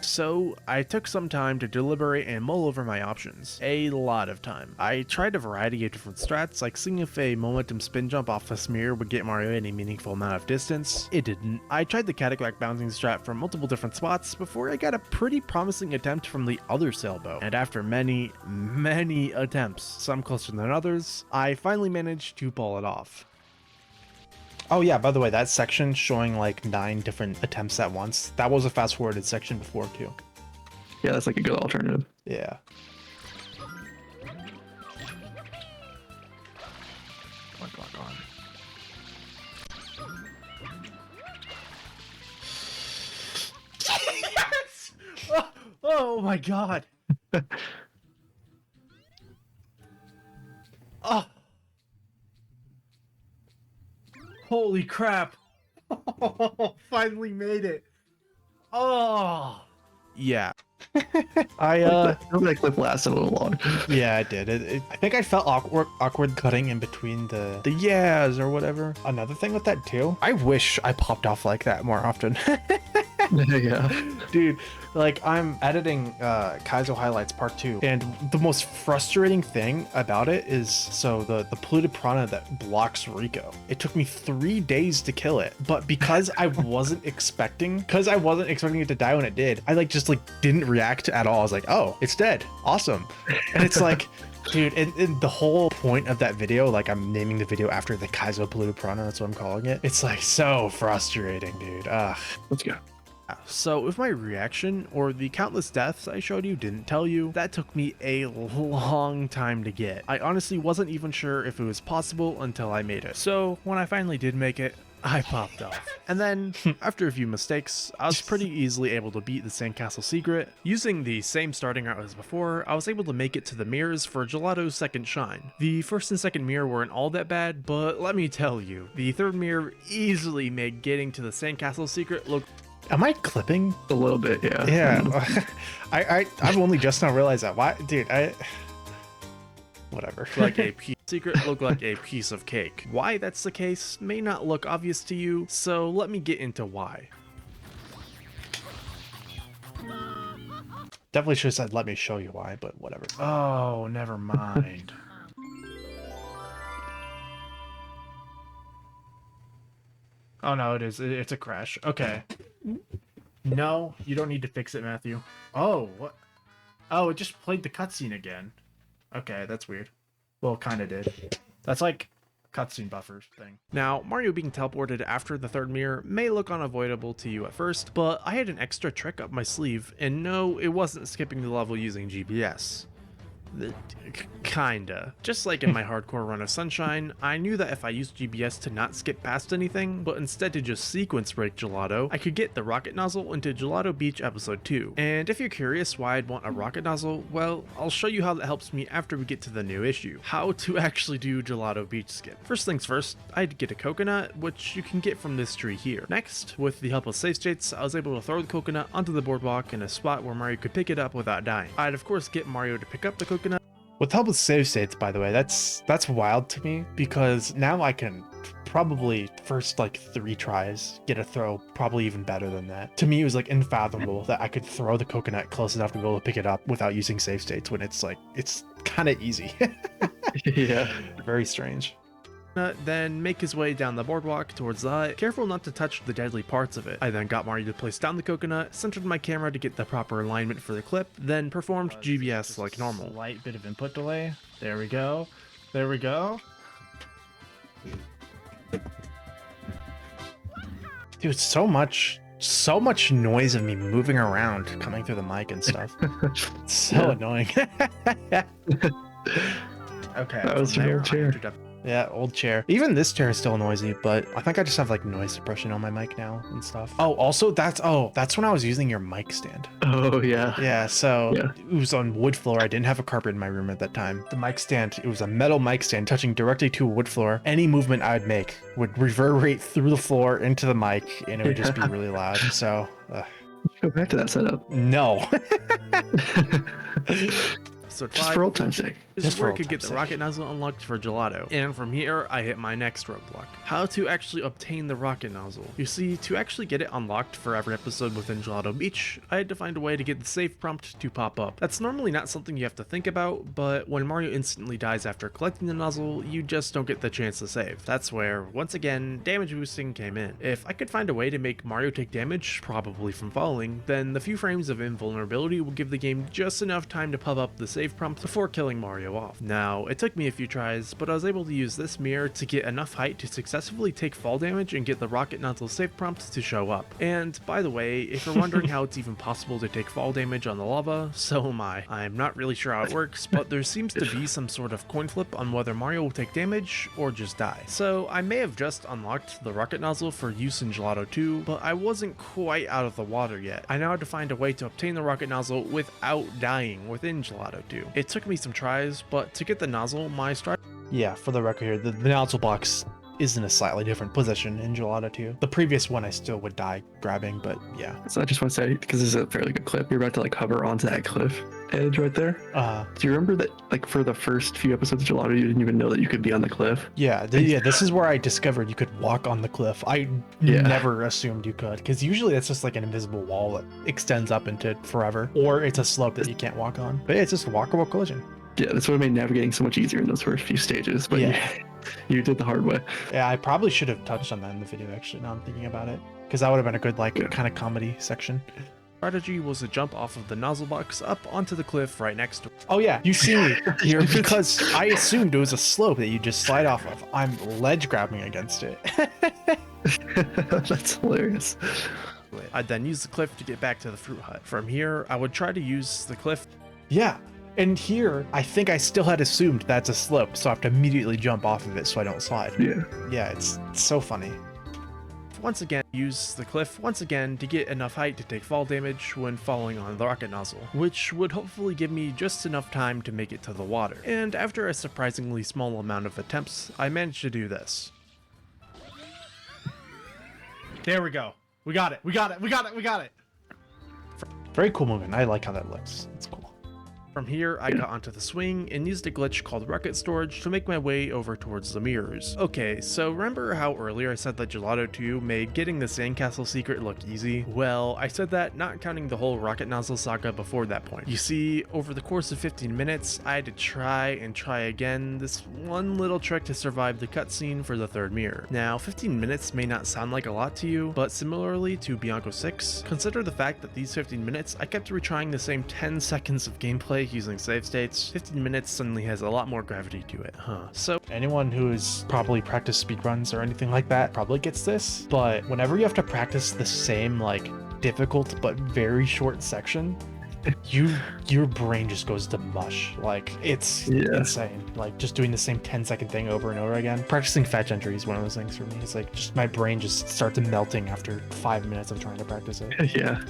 So, I took some time to deliberate and mull over my options. A lot of time. I tried a variety of different strats, like seeing if a momentum spin jump off the smear would get Mario any meaningful amount of distance. It didn't. I tried the cataquac bouncing strat from multiple different spots before I got a pretty promising attempt from the other sailboat. And after many attempts, some closer than others, I finally managed to pull it off. Oh yeah, by the way, that section showing like 9 different attempts at once, that was a fast forwarded section before too. Yeah, that's like a good alternative. Yeah. Come on. Yes! Oh my god. Oh. Holy crap. Finally made it. Oh. Yeah. That clip lasted a little long. Yeah, it did. I think I felt awkward cutting in between the yeahs or whatever. Another thing with that too, I wish I popped off like that more often. Yeah. Dude, like I'm editing Kaizo Highlights Part 2, and the most frustrating thing about it is, so the polluted piranha that blocks Rico, it took me 3 days to kill it, but because I wasn't expecting it to die when it did, I just didn't react at all. I was like, oh, it's dead, awesome. And it's like, dude, and the whole point of that video, like I'm naming the video after the Kaizo polluted piranha, that's what I'm calling it. It's like so frustrating, dude. Ugh. Let's go. So if my reaction or the countless deaths I showed you didn't tell you, that took me a long time to get. I honestly wasn't even sure if it was possible until I made it. So when I finally did make it, I popped off. And then, after a few mistakes, I was pretty easily able to beat the sandcastle secret. Using the same starting route as before, I was able to make it to the mirrors for Gelato's second shine. The first and second mirror weren't all that bad, but let me tell you, the third mirror easily made getting to the sandcastle secret look... Am I clipping? A little bit, yeah. Yeah. I've only just now realized that. Why, dude, whatever. Like a secret look like a piece of cake. Why that's the case may not look obvious to you, so let me get into why. Definitely should have said, let me show you why, but whatever. Oh, never mind. Oh no, it is. It's a crash. Okay. No, you don't need to fix it, Matthew. Oh, what? Oh, it just played the cutscene again. Okay, that's weird. Well, it kind of did. That's like cutscene buffers thing. Now, Mario being teleported after the third mirror may look unavoidable to you at first, but I had an extra trick up my sleeve, and no, it wasn't skipping the level using GPS. Kinda. Just like in my hardcore run of Sunshine, I knew that if I used GBS to not skip past anything, but instead to just sequence break Gelato, I could get the rocket nozzle into Gelato Beach episode 2. And if you're curious why I'd want a rocket nozzle, well, I'll show you how that helps me after we get to the new issue. How to actually do Gelato Beach skip. First things first, I'd get a coconut, which you can get from this tree here. Next, with the help of save states, I was able to throw the coconut onto the boardwalk in a spot where Mario could pick it up without dying. I'd of course get Mario to pick up the coconut. With help with save states, by the way, that's wild to me, because now I can probably first 3 tries get a throw probably even better than that. To me, it was unfathomable that I could throw the coconut close enough to be able to pick it up without using save states when it's kind of easy. Yeah. Very strange. Then make his way down the boardwalk towards the hut, careful not to touch the deadly parts of it. I then got Mario to place down the coconut, centered my camera to get the proper alignment for the clip, then performed GBS like normal. Slight bit of input delay. There we go. There we go. Dude, so much noise of me moving around coming through the mic and stuff. It's so annoying. Okay. That was From your there, old I chair. entered up. Yeah, old chair. Even this chair is still noisy, but I think I just have like noise suppression on my mic now and stuff. Oh, also that's when I was using your mic stand. Oh yeah. Yeah, so Yeah. it was on wood floor. I didn't have a carpet in my room at that time. The mic stand, it was a metal mic stand touching directly to a wood floor. Any movement I would make would reverberate through the floor into the mic, and it would just be really loud. So, Go back to that setup. no. Episode Just 5 for old time's sake. is Just for where I old could get time's the sake. rocket nozzle unlocked for Gelato. And from here, I hit my next roadblock. How to actually obtain the rocket nozzle. You see, to actually get it unlocked for every episode within Gelato Beach, I had to find a way to get the save prompt to pop up. That's normally not something you have to think about, but when Mario instantly dies after collecting the nozzle, you just don't get the chance to save. That's where, once again, damage boosting came in. If I could find a way to make Mario take damage, probably from falling, then the few frames of invulnerability will give the game just enough time to pop up the save prompt before killing Mario off. Now, it took me a few tries, but I was able to use this mirror to get enough height to successfully take fall damage and get the rocket nozzle save prompt to show up. And by the way, if you're wondering how it's even possible to take fall damage on the lava, so am I. I'm not really sure how it works, but there seems to be some sort of coin flip on whether Mario will take damage or just die. So I may have just unlocked the rocket nozzle for use in Gelato 2, but I wasn't quite out of the water yet. I now had to find a way to obtain the rocket nozzle without dying within Gelato 2. It took me some tries, but to get the nozzle, my strat. Yeah, for the record here, the nozzle box is in a slightly different position in Gelato 2. The previous one I still would die grabbing, but yeah. So I just want to say, because this is a fairly good clip, you're about to like hover onto that cliff edge right there. Do you remember that like for the first few episodes of Gelato, you didn't even know that you could be on the cliff? Yeah, this is where I discovered you could walk on the cliff. I never assumed you could, because usually it's just like an invisible wall that extends up into forever, or it's a slope that you can't walk on. But yeah, it's just a walkable collision. Yeah, that's what made navigating so much easier in those first few stages, but you did the hard way. Yeah, I probably should have touched on that in the video, actually, now I'm thinking about it, because that would have been a good kind of comedy section. Strategy was to jump off of the nozzle box up onto the cliff right next to it. Oh yeah, you see me here because I assumed it was a slope that you just slide off of. I'm ledge grabbing against it. That's hilarious. I'd then use the cliff to get back to the fruit hut. From here, I would try to use the cliff. Yeah, and here, I think I still had assumed that's a slope, so I have to immediately jump off of it so I don't slide. Yeah, it's so funny. Once again, use the cliff once again to get enough height to take fall damage when falling on the rocket nozzle, which would hopefully give me just enough time to make it to the water. And after a surprisingly small amount of attempts, I managed to do this. There we go. We got it. We got it. We got it. We got it. Very cool movement. I like how that looks. It's cool. From here, I got onto the swing and used a glitch called Rocket Storage to make my way over towards the mirrors. Okay, so remember how earlier I said that Gelato 2 made getting the sandcastle secret look easy? Well, I said that not counting the whole rocket nozzle saga before that point. You see, over the course of 15 minutes, I had to try and try again this one little trick to survive the cutscene for the third mirror. Now, 15 minutes may not sound like a lot to you, but similarly to Bianco 6, consider the fact that these 15 minutes I kept retrying the same 10 seconds of gameplay using save states. 15 minutes suddenly has a lot more gravity to it, huh? So anyone who has probably practiced speedruns or anything like that probably gets this, but whenever you have to practice the same like difficult but very short section, your brain just goes to mush. Like it's insane. Like just doing the same 10-second thing over and over again. Practicing fetch entry is one of those things for me. It's like just my brain just starts melting after 5 minutes of trying to practice it. Yeah.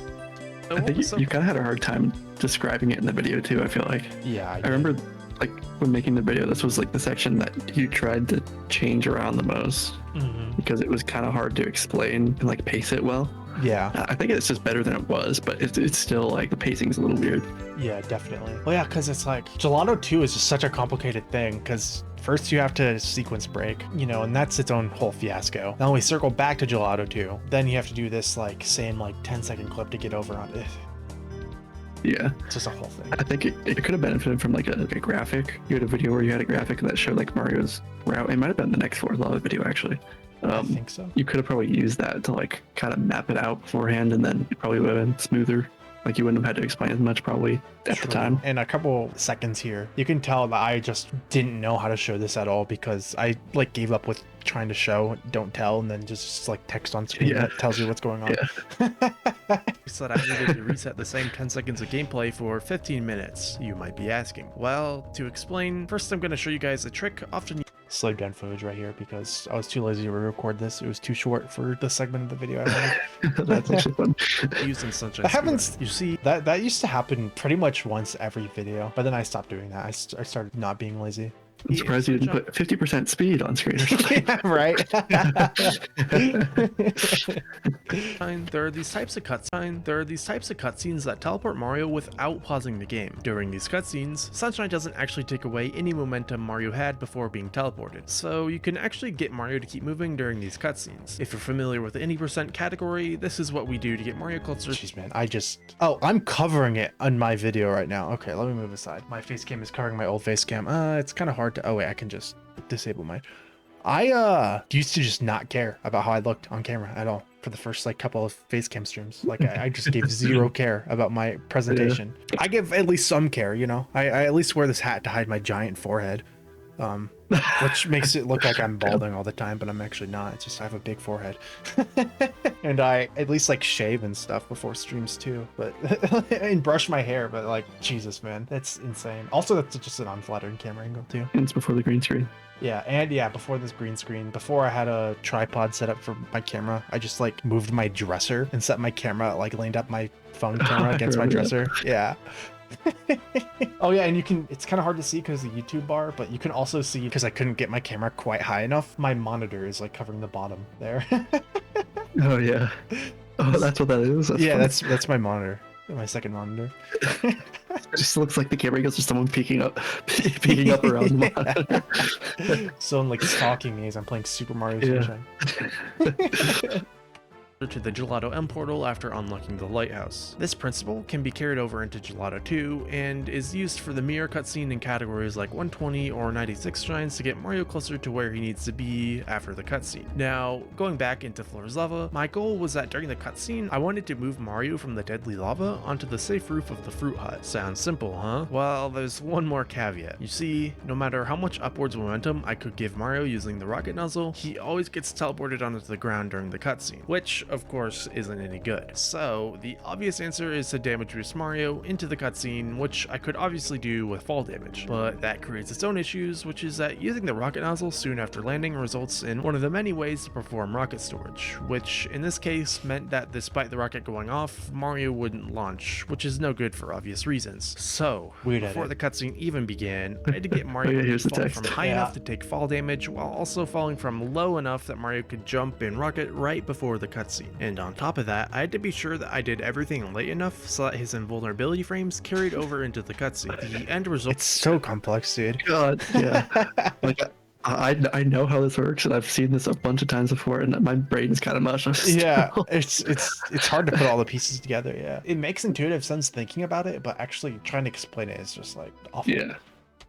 I think you kind of had a hard time describing it in the video too, I feel like. Yeah, I remember like when making the video, this was like the section that you tried to change around the most because it was kind of hard to explain and like pace it well. Yeah. I think it's just better than it was, but it's still like the pacing's a little weird. Yeah, definitely. Well, yeah, because it's like Gelato 2 is just such a complicated thing because first you have to sequence break, and that's its own whole fiasco. Now we circle back to Gelato 2, then you have to do this like same like 10-second clip to get over on it. Yeah. It's just a whole thing. I think it could have benefited from like a graphic. You had a video where you had a graphic that showed like Mario's route. It might have been the next Floor Lava video actually. I think so. You could have probably used that to like kind of map it out beforehand, and then it probably would have been smoother. Like you wouldn't have had to explain as much probably at the time. And a couple seconds here, you can tell that I just didn't know how to show this at all because I like gave up with trying to show don't tell and then just like text on screen that tells you what's going on. Yeah. So that I needed to reset the same 10 seconds of gameplay for 15 minutes, you might be asking. Well, to explain, first I'm going to show you guys a trick often slowed down footage right here because I was too lazy to record this. It was too short for the segment of the video I wanted. That's actually fun. used in Sunshine. That happens. You see, that used to happen pretty much once every video, but then I stopped doing that. I started not being lazy. I'm surprised you didn't put 50% speed on screen or something. Yeah, right. there are these types of cutscenes that teleport Mario without pausing the game. During these cutscenes, Sunshine doesn't actually take away any momentum Mario had before being teleported, so you can actually get Mario to keep moving during these cutscenes. If you're familiar with the any percent category, this is what we do to get Mario closer. Jeez, man, I'm covering it on my video right now. Okay, let me move aside. My face cam is covering my old face cam. It's kind of hard to, oh wait, I can just disable mine. I used to just not care about how I looked on camera at all for the first like couple of face cam streams. Like I just gave zero care about my presentation. Yeah. I give at least some care, you know. I at least wear this hat to hide my giant forehead, which makes it look like I'm balding all the time, but I'm actually not. It's just I have a big forehead. And I at least like shave and stuff before streams too, but and brush my hair. But like Jesus, man, that's insane. Also, that's just an unflattering camera angle too. And it's before the green screen. Yeah, and yeah, before this green screen, before I had a tripod set up for my camera, I just like moved my dresser and set my camera, like leaned up my phone camera against my dresser. Yeah. Oh yeah, and you can, it's kind of hard to see because of the YouTube bar, but you can also see, because I couldn't get my camera quite high enough, my monitor is like covering the bottom there. Oh yeah. Oh, that's what that is. Yeah, that's my monitor. My second monitor. It just looks like the camera goes to someone peeking up around the monitor. Someone like stalking me as I'm playing Super Mario Sunshine. To the Gelato M portal after unlocking the lighthouse. This principle can be carried over into Gelato 2 and is used for the mirror cutscene in categories like 120 or 96 shrines to get Mario closer to where he needs to be after the cutscene. Now, going back into Floor's Lava, my goal was that during the cutscene, I wanted to move Mario from the deadly lava onto the safe roof of the fruit hut. Sounds simple, huh? Well, there's one more caveat. You see, no matter how much upwards momentum I could give Mario using the rocket nozzle, he always gets teleported onto the ground during the cutscene, which of course isn't any good. So the obvious answer is to damage boost Mario into the cutscene, which I could obviously do with fall damage, but that creates its own issues, which is that using the rocket nozzle soon after landing results in one of the many ways to perform rocket storage, which in this case meant that despite the rocket going off, Mario wouldn't launch, which is no good for obvious reasons. So before the cutscene even began, I had to get Mario to fall from high enough to take fall damage while also falling from low enough that Mario could jump and rocket right before the cutscene. And on top of that, I had to be sure that I did everything late enough so that his invulnerability frames carried over into the cutscene. The end result— It's so complex, dude. God, yeah. Like I know how this works, and I've seen this a bunch of times before, and my brain's kind of mush. Yeah, it's hard to put all the pieces together. Yeah, it makes intuitive sense thinking about it, but actually trying to explain it is just like awful. Yeah.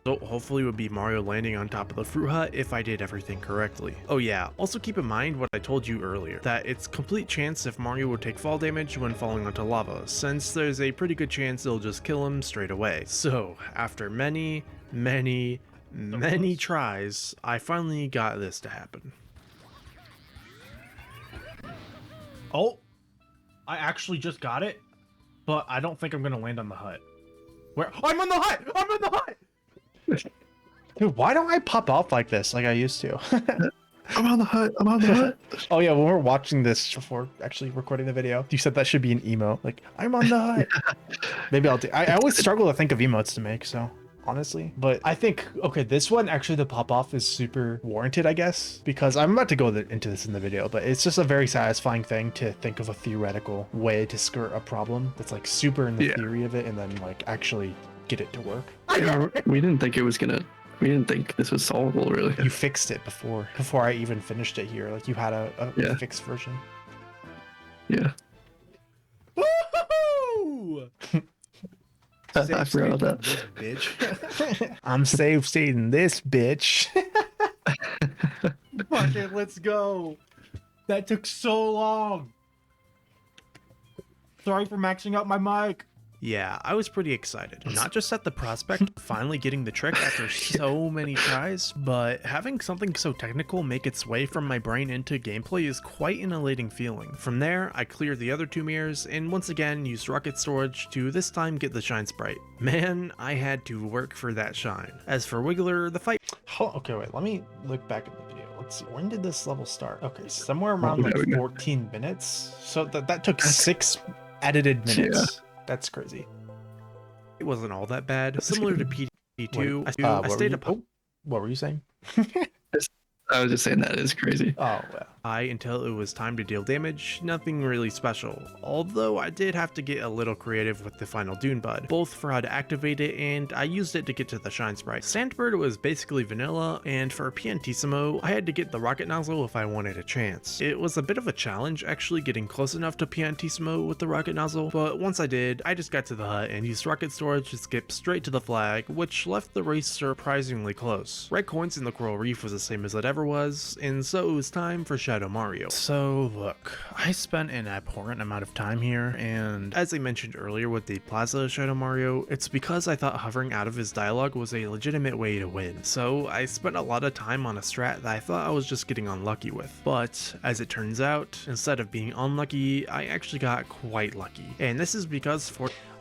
So hopefully would be Mario landing on top of the fruit hut if I did everything correctly. Oh yeah, also keep in mind what I told you earlier, that it's complete chance if Mario would take fall damage when falling onto lava, since there's a pretty good chance it'll just kill him straight away. So after many tries, I finally got this to happen. Oh, I actually just got it, but I don't think I'm gonna land on the hut. Where? I'm on the hut! I'm on the hut! Dude, why don't I pop off like this like I used to? I'm on the hut. I'm on the hut. Oh yeah, when we're watching this before actually recording the video, you said that should be an emote. Like, I'm on the hut. Maybe I'll do. I always struggle to think of emotes to make, so honestly. But I think, okay, this one actually, the pop off is super warranted, I guess, because I'm about to go into this in the video, but it's just a very satisfying thing to think of a theoretical way to skirt a problem that's like super in the theory of it and then like actually get it to work. Yeah, we didn't think this was solvable, really. You fixed it before I even finished it here. Like you had a fixed version. Yeah. Woohoo! I forgot about that. Bitch. I'm safe stating this, bitch. Fuck it, let's go. That took so long. Sorry for maxing out my mic. Yeah, I was pretty excited. Not just at the prospect of finally getting the trick after so many tries, but having something so technical make its way from my brain into gameplay is quite an elating feeling. From there, I cleared the other 2 mirrors and once again used rocket storage to this time get the shine sprite. Man, I had to work for that shine. As for Wiggler, the fight... Okay, wait, let me look back at the video. Let's see, when did this level start? Okay, somewhere around like 14 minutes. So that took 6 edited minutes. Yeah. That's crazy. It wasn't all that bad. Similar to PD2, I stayed up. Oh, what were you saying? I was just saying that is crazy. Oh, yeah. Until it was time to deal damage, nothing really special. Although I did have to get a little creative with the final Dune Bud, both for how to activate it and I used it to get to the Shine Sprite. Sandbird was basically vanilla, and for Piantissimo, I had to get the rocket nozzle if I wanted a chance. It was a bit of a challenge actually getting close enough to Piantissimo with the rocket nozzle, but once I did, I just got to the hut and used rocket storage to skip straight to the flag, which left the race surprisingly close. Red coins in the coral reef was the same as it ever was, and so it was time for Shadow Mario. So look, I spent an abhorrent amount of time here, and as I mentioned earlier with the Plaza Shadow Mario, it's because I thought hovering out of his dialogue was a legitimate way to win. So I spent a lot of time on a strat that I thought I was just getting unlucky with. But as it turns out, instead of being unlucky, I actually got quite lucky. And this is because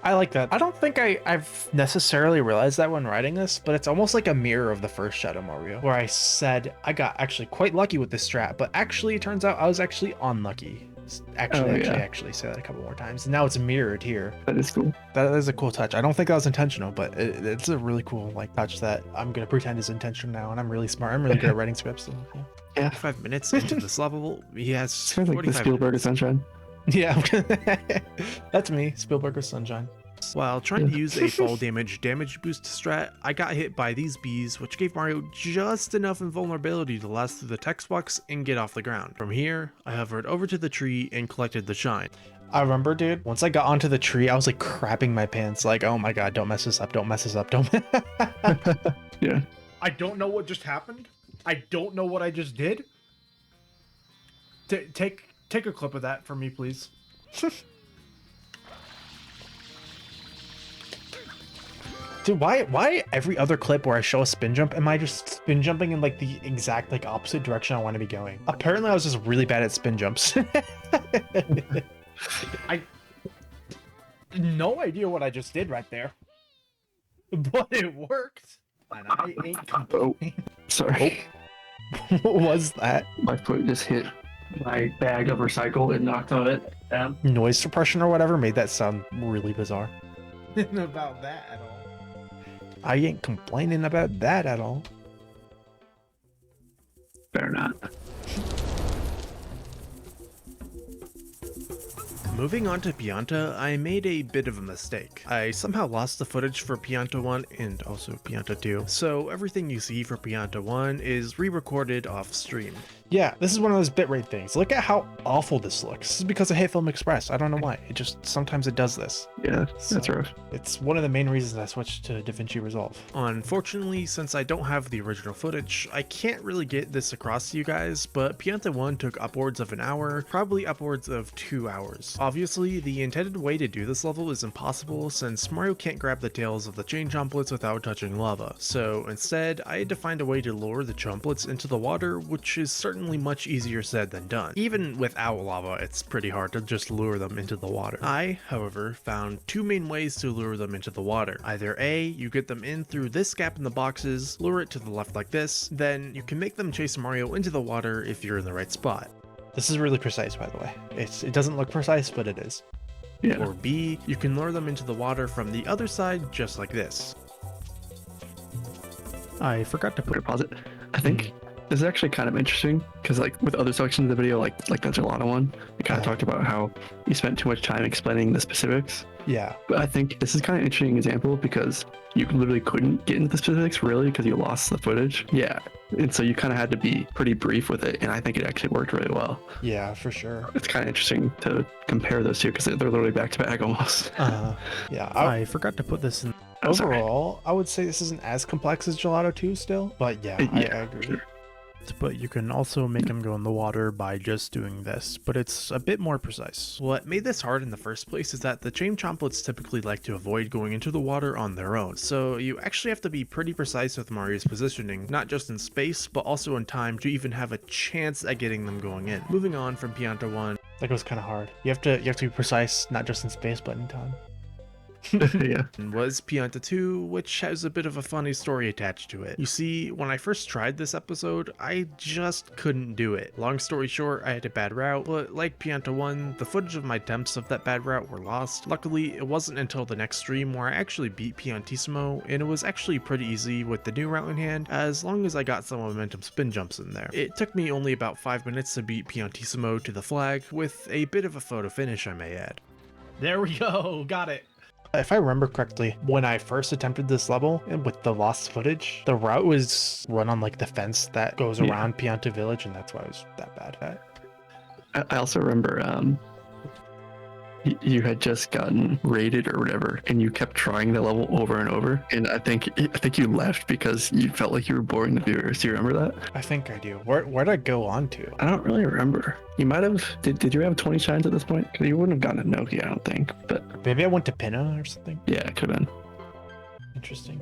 I like that. I don't think I've necessarily realized that when writing this, but it's almost like a mirror of the first Shadow Mario, where I said I got actually quite lucky with this strat, but actually it turns out I was actually unlucky. Actually say that a couple more times. And now it's mirrored here. That is cool. That is a cool touch. I don't think that was intentional, but it's a really cool like touch that I'm gonna pretend is intentional now. And I'm really smart. I'm really good at writing scripts. So, yeah. 5 minutes into this level, he has it's kind of like the Spielberg of Sunshine. Yeah, that's me, Spielberg of Sunshine. While trying to use a fall damage boost strat, I got hit by these bees, which gave Mario just enough invulnerability to last through the text box and get off the ground. From here, I hovered over to the tree and collected the shine. I remember, dude, once I got onto the tree, I was like crapping my pants, like, oh my god, don't mess this up, don't mess this up, don't. Yeah. I don't know what just happened. I don't know what I just did. Take a clip of that for me, please. Dude, why every other clip where I show a spin jump, am I just spin jumping in like the exact like opposite direction I want to be going? Apparently I was just really bad at spin jumps. I no idea what I just did right there. But it worked. And I ain't complaining. Oh, sorry. Oh. What was that? My foot just hit my bag of recycle and knocked on it down. Noise suppression or whatever made that sound really bizarre. About that at all. I ain't complaining about that at all. Better not. Moving on to Pianta, I made a bit of a mistake. I somehow lost the footage for Pianta 1 and also Pianta 2, so everything you see for Pianta 1 is re-recorded off stream. Yeah, this is one of those bitrate things. Look at how awful this looks. This is because of Hey Film Express. I don't know why. It just, sometimes it does this. Yeah, that's rough. It's one of the main reasons I switched to DaVinci Resolve. Unfortunately, since I don't have the original footage, I can't really get this across to you guys, but Pianta 1 took upwards of an hour, probably upwards of 2 hours. Obviously, the intended way to do this level is impossible since Mario can't grab the tails of the chain chomplets without touching lava. So instead, I had to find a way to lure the chomplets into the water, which is certainly much easier said than done. Even without lava, it's pretty hard to just lure them into the water. I, however, found 2 main ways to lure them into the water. Either A, you get them in through this gap in the boxes, lure it to the left like this, then you can make them chase Mario into the water if you're in the right spot. This is really precise, by the way. It doesn't look precise, but it is. Yeah. Or B, you can lure them into the water from the other side just like this. I forgot to pause it. I think this is actually kind of interesting because like with other sections of the video, like the Gelato one, we kind of talked about how you spent too much time explaining the specifics. Yeah. But I think this is kind of an interesting example because you literally couldn't get into the specifics really because you lost the footage. Yeah. And so you kind of had to be pretty brief with it. And I think it actually worked really well. Yeah, for sure. It's kind of interesting to compare those two because they're literally back to back almost. Yeah. I forgot to put this in. Overall, I would say this isn't as complex as Gelato 2 still, but yeah, I agree. Sure. but you can also make him go in the water by just doing this, but it's a bit more precise. What made this hard in the first place is that the chain chomplets typically like to avoid going into the water on their own, so you actually have to be pretty precise with Mario's positioning, not just in space, but also in time to even have a chance at getting them going in. Moving on from Pianta 1. That goes kind of hard. You have to be precise, not just in space, but in time. Yeah. Was Pianta 2, which has a bit of a funny story attached to it. You see, when I first tried this episode, I just couldn't do it. Long story short, I had a bad route, but like Pianta 1, the footage of my attempts of that bad route were lost. Luckily, it wasn't until the next stream where I actually beat Piantissimo, and it was actually pretty easy with the new route in hand, as long as I got some momentum spin jumps in there. It took me only about 5 minutes to beat Piantissimo to the flag, with a bit of a photo finish I may add. There we go, got it. If I remember correctly, when I first attempted this level and with the lost footage, the route was run on like the fence that goes around Pianta Village, and that's why I was that bad at. I also remember you had just gotten raided or whatever, and you kept trying the level over and over. And I think you left because you felt like you were boring the viewers. Do you remember that? I think I do. Where'd I go on to? I don't really remember. You might have. Did you have 20 shines at this point? Because you wouldn't have gotten a Noki, I don't think. But Maybe I went to Pinna or something. yeah, it could have been. Interesting.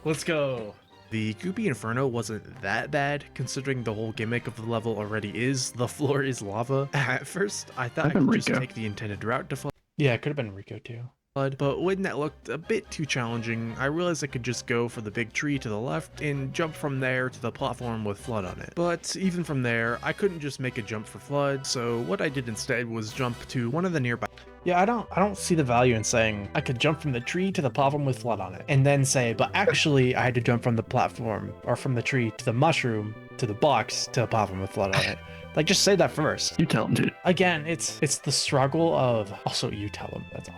Let's go. The Goopy Inferno wasn't that bad, considering the whole gimmick of the level already is the floor is lava. At first, I thought I could just take the intended route to Yeah, it could have been Rico too. flood, but when that looked a bit too challenging, I realized I could just go for the big tree to the left and jump from there to the platform with flood on it. But even from there, I couldn't just make a jump for flood, so what I did instead was jump to one of the nearby. Yeah, I don't see the value in saying I could jump from the tree to the platform with flood on it, and then say, but actually I had to jump from the platform or from the tree to the mushroom to the box to the platform with flood on it. Like, just say that first. You tell him, dude. Again, it's the struggle of. Also, you tell him. That's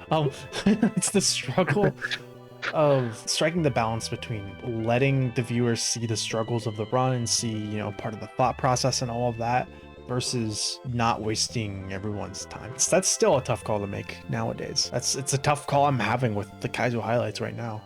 awesome. It's the struggle of striking the balance between letting the viewers see the struggles of the run and see, part of the thought process and all of that, versus not wasting everyone's time. That's still a tough call to make nowadays. It's a tough call I'm having with the Kaizo highlights right now.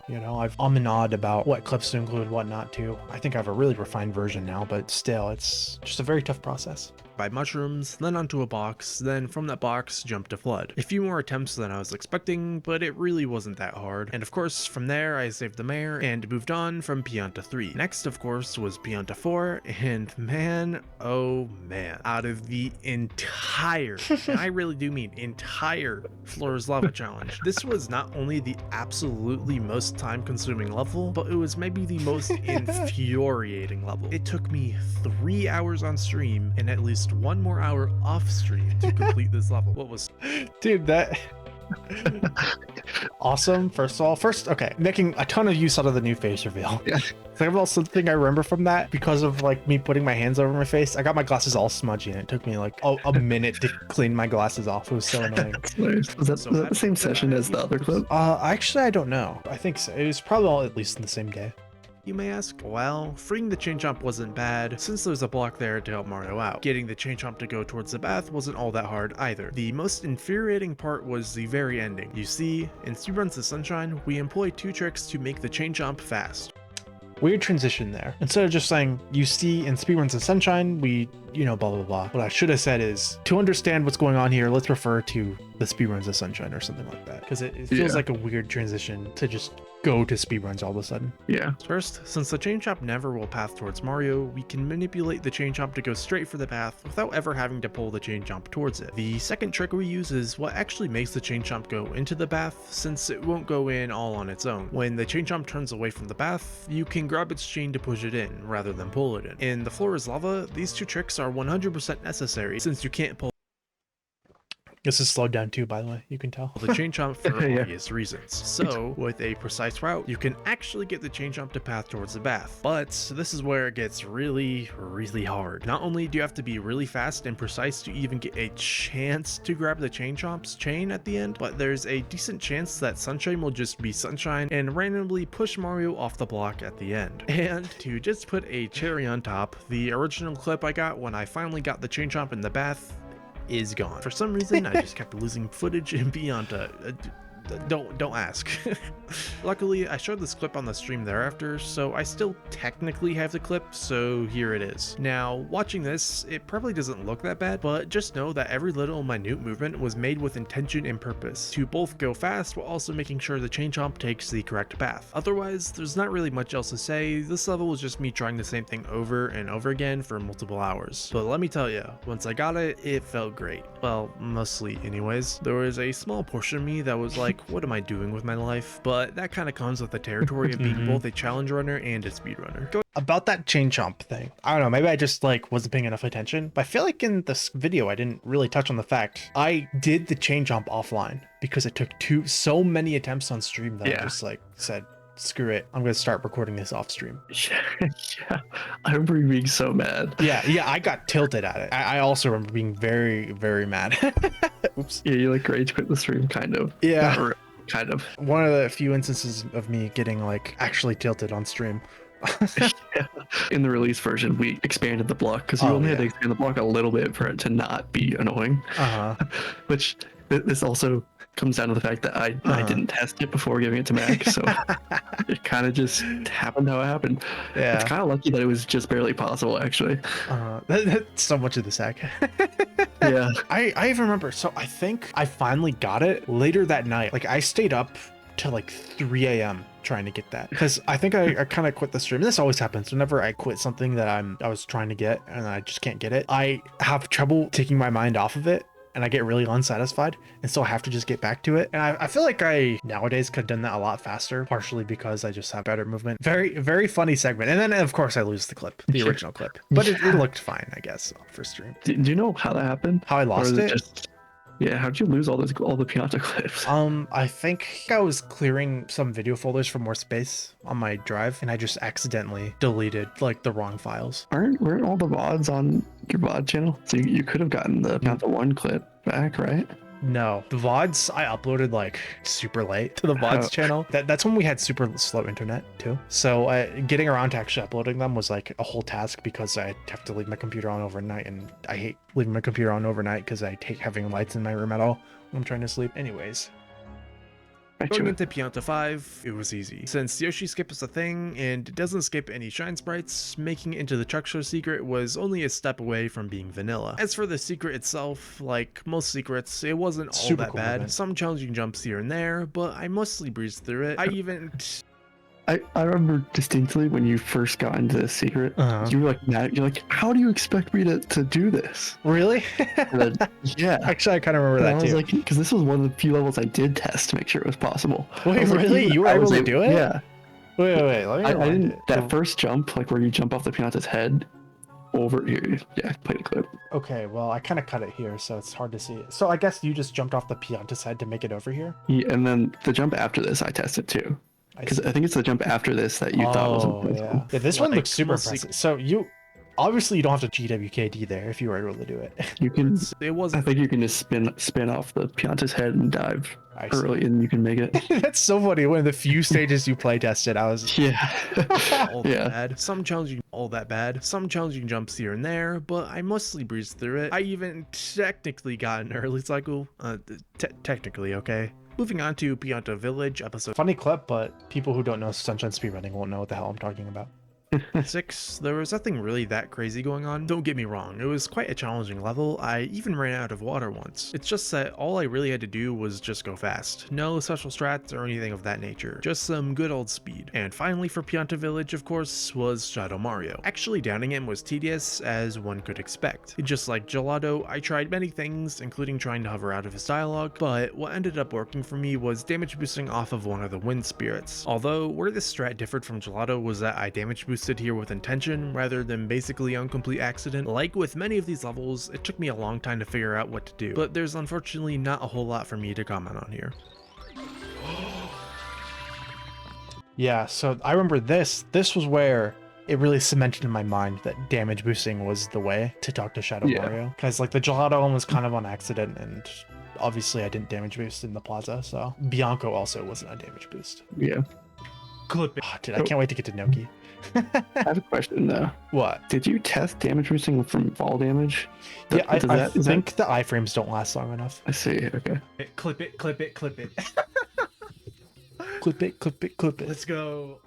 I'm and awed about what clips to include, what not to. I think I have a really refined version now, but still, it's just a very tough process. By mushrooms, then onto a box, then from that box, jump to flood. A few more attempts than I was expecting, but it really wasn't that hard. And of course, from there, I saved the mare and moved on from Pianta 3. Next, of course, was Pianta 4, and man, oh man, out of the entire, and I really do mean entire Floor is Lava challenge, this was not only the absolutely most time-consuming level, but it was maybe the most infuriating level. It took me 3 hours on stream and at least 1 more hour off stream to complete this level. What was... Dude, that... Awesome. First of all, okay, making a ton of use out of the new face reveal. Yeah. Second of all, something I remember from that, because of like me putting my hands over my face, I got my glasses all smudgy and it took me like a minute to clean my glasses off. It was so annoying. That's hilarious. Was that the same session as the other clip? Actually, I don't know. I think so. It was probably all at least in the same day. You may ask? Well, freeing the chain jump wasn't bad, since there's a block there to help Mario out. Getting the chain jump to go towards the bath wasn't all that hard either. The most infuriating part was the very ending. You see, in Speedruns to Sunshine, we employ 2 tricks to make the chain jump fast. Weird transition there. Instead of just saying, you see in Speedruns and Sunshine, we, blah, blah, blah. What I should have said is, to understand what's going on here, let's refer to the Speedruns of Sunshine or something like that. Because it feels like a weird transition to just go to speedruns all of a sudden. Yeah. First, since the chain chomp never will path towards Mario, we can manipulate the chain chomp to go straight for the path without ever having to pull the chain chomp towards it. The second trick we use is what actually makes the chain chomp go into the path, since it won't go in all on its own. When the chain chomp turns away from the path, you can grab its chain to push it in, rather than pull it in. In The Floor is Lava, these 2 tricks are 100% necessary, since you can't pull This is slowed down too, by the way, you can tell. the chain jump for obvious reasons. So, with a precise route, you can actually get the chain jump to path towards the bath. But this is where it gets really, really hard. Not only do you have to be really fast and precise to even get a chance to grab the chain chomp's chain at the end, but there's a decent chance that Sunshine will just be Sunshine and randomly push Mario off the block at the end. And to just put a cherry on top, the original clip I got when I finally got the chain jump in the bath is gone. For some reason, I just kept losing footage in Pianta. don't ask. Luckily, I showed this clip on the stream thereafter, so I still technically have the clip, so here it is. Now, watching this, it probably doesn't look that bad, but just know that every little minute movement was made with intention and purpose, to both go fast while also making sure the chain chomp takes the correct path. Otherwise, there's not really much else to say. This level was just me trying the same thing over and over again for multiple hours. But let me tell you, once I got it, it felt great. Well, mostly anyways. There was a small portion of me that was like, what am I doing with my life? But that kind of comes with the territory of being both a challenge runner and a speed runner. About that chain chomp thing, I don't know, maybe I just like wasn't paying enough attention, but I feel like in this video I didn't really touch on the fact I did the chain jump offline because it took so many attempts on stream that I just like said, screw it, I'm gonna start recording this off stream. Yeah, I remember you being so mad. Yeah, I got tilted at it. I also remember being very, very mad. Oops. Yeah, you like rage quit the stream, kind of. Yeah. Not really, kind of. One of the few instances of me getting like actually tilted on stream. Yeah. In the release version, we expanded the block because you only had to expand the block a little bit for it to not be annoying. Which this also comes down to the fact that I didn't test it before giving it to Mac, so it kind of just happened how it happened. Yeah, it's kind of lucky that it was just barely possible, actually. That's so much of the sack. Yeah, I even remember. So I think I finally got it later that night. Like I stayed up till like 3 a.m. trying to get that, because I think I kind of quit the stream. This always happens whenever I quit something that I was trying to get and I just can't get it. I have trouble taking my mind off of it, and I get really unsatisfied, and so I have to just get back to it. And I feel like I nowadays could have done that a lot faster, partially because I just have better movement. Very, very funny segment. And then of course I lose the clip, the original clip, but it looked fine, I guess, for stream. Do you know how that happened? How I lost it? Yeah, how'd you lose all the Pianta clips? I think I was clearing some video folders for more space on my drive, and I just accidentally deleted like the wrong files. Weren't all the VODs on your VOD channel? So you could have gotten the Pianta 1 clip back, right? No, the VODs I uploaded like super late to the VODs channel. That's when we had super slow internet too. So getting around to actually uploading them was like a whole task, because I have to leave my computer on overnight, and I hate leaving my computer on overnight because I hate having lights in my room at all when I'm trying to sleep. Anyways. Going into Pianta 5, it was easy. Since Yoshi skip is a thing, and it doesn't skip any shine sprites, making it into the truck show secret was only a step away from being vanilla. As for the secret itself, like most secrets, it wasn't all that bad. Some challenging jumps here and there, but I mostly breezed through it. I remember distinctly when you first got into this secret, you were like mad. You're like, how do you expect me to do this? Really? Then, yeah. Actually, I kind of remember that I too. was like, because this was one of the few levels I did test to make sure it was possible. Wait, really? You were able to do it? Yeah. Wait. Let me I didn't. That first jump, like where you jump off the Pianta's head over here. Yeah, play the clip. Okay, well, I kind of cut it here, so it's hard to see it. So I guess you just jumped off the Pianta's head to make it over here? Yeah, and then the jump after this, I tested too. Because I think it's the jump after this that you thought was impossible. Yeah, this one looks super impressive. So you obviously don't have to GWKD there if you were able to do it. You can. I think you can just spin off the Pianta's head and dive early, and you can make it. That's so funny. One of the few stages you play tested, I was all that bad. Some challenging jumps here and there, but I mostly breezed through it. I even technically got an early cycle. Technically, okay. Moving on to Pianta Village episode. Funny clip, but people who don't know Sunshine speedrunning won't know what the hell I'm talking about. 6, there was nothing really that crazy going on. Don't get me wrong, it was quite a challenging level. I even ran out of water once. It's just that all I really had to do was just go fast. No special strats or anything of that nature. Just some good old speed. And finally for Pianta Village, of course, was Shadow Mario. Actually downing him was tedious, as one could expect. Just like Gelato, I tried many things, including trying to hover out of his dialogue, but what ended up working for me was damage boosting off of one of the wind spirits. Although, where this strat differed from Gelato was that I damage boosted here with intention rather than basically on complete accident. Like with many of these levels, it took me a long time to figure out what to do, but there's unfortunately not a whole lot for me to comment on here. Yeah, so I remember this was where it really cemented in my mind that damage boosting was the way to talk to Shadow Mario, because like the Gelato one was kind of on accident, and obviously I didn't damage boost in the plaza, so Bianco also wasn't a damage boost. Yeah. Clip it. Oh, dude, I can't wait to get to Noki. I have a question though. What? Did you test damage boosting from fall damage? Yeah, I think the iframes don't last long enough. I see. Okay. Clip it. Clip it, clip it, clip it. Let's go.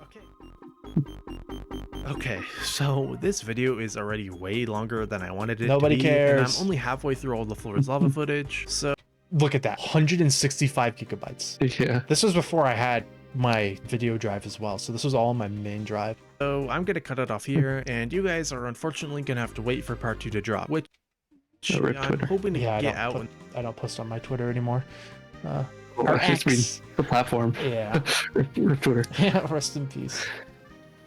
Okay, so this video is already way longer than I wanted it Nobody to be. cares. And I'm only halfway through all the Floor is Lava footage, so Look at that, 165 gigabytes. Yeah. This was before I had my video drive as well, so this was all on my main drive. I'm gonna cut it off here, and you guys are unfortunately gonna have to wait for part 2 to drop, which rip I'm Twitter. hoping to Yeah, get out. I don't post on my Twitter anymore. Or Or just mean X. the platform. Yeah. Rip Twitter. Yeah, rest in peace.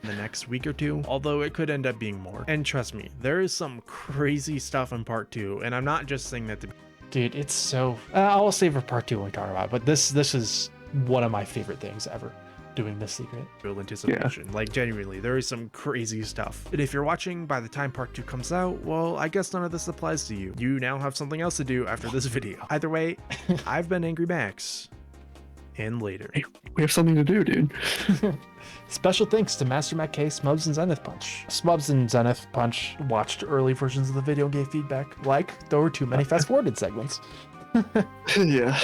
In the next week or two, although it could end up being more. And trust me, there is some crazy stuff in part 2, and I'm not just saying that to Dude, it's so... I'll save for part 2 when we talk about it, but this is one of my favorite things ever, doing this secret. build anticipation. Like, genuinely, there is some crazy stuff. And if you're watching by the time part 2 comes out, well, I guess none of this applies to you. You now have something else to do after this video. Either way, I've been Angry Max, and later. Hey, we have something to do, dude. Special thanks to Master Matt K, Smubs, and Zenith Punch. Smubs and Zenith Punch watched early versions of the video and gave feedback, like, there were too many fast-forwarded segments. Yeah.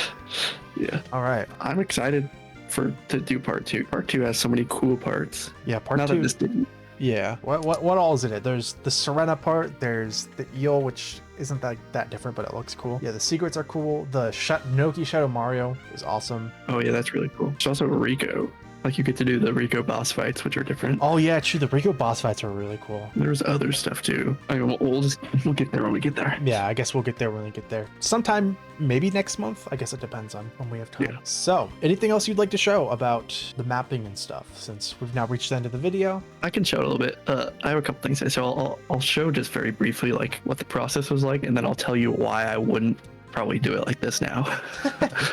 Yeah. All right. I'm excited to do part 2. Part 2 has so many cool parts. Yeah, part Now 2. that this didn't. Yeah. What all is in it? There's the Serena part, there's the eel, which isn't that different, but it looks cool. Yeah, the secrets are cool. The Noki Shadow Mario is awesome. Oh yeah, that's really cool. There's also Rico. Like you get to do the Rico boss fights, which are different. Oh yeah, true. The Rico boss fights are really cool. There's other stuff too. I mean, we'll get there when we get there. Yeah, I guess we'll get there when we get there. Sometime, maybe next month. I guess it depends on when we have time. Yeah. So, anything else you'd like to show about the mapping and stuff, since we've now reached the end of the video? I can show it a little bit. I have a couple things to say. So I'll show just very briefly like what the process was like, and then I'll tell you why I wouldn't probably do it like this now.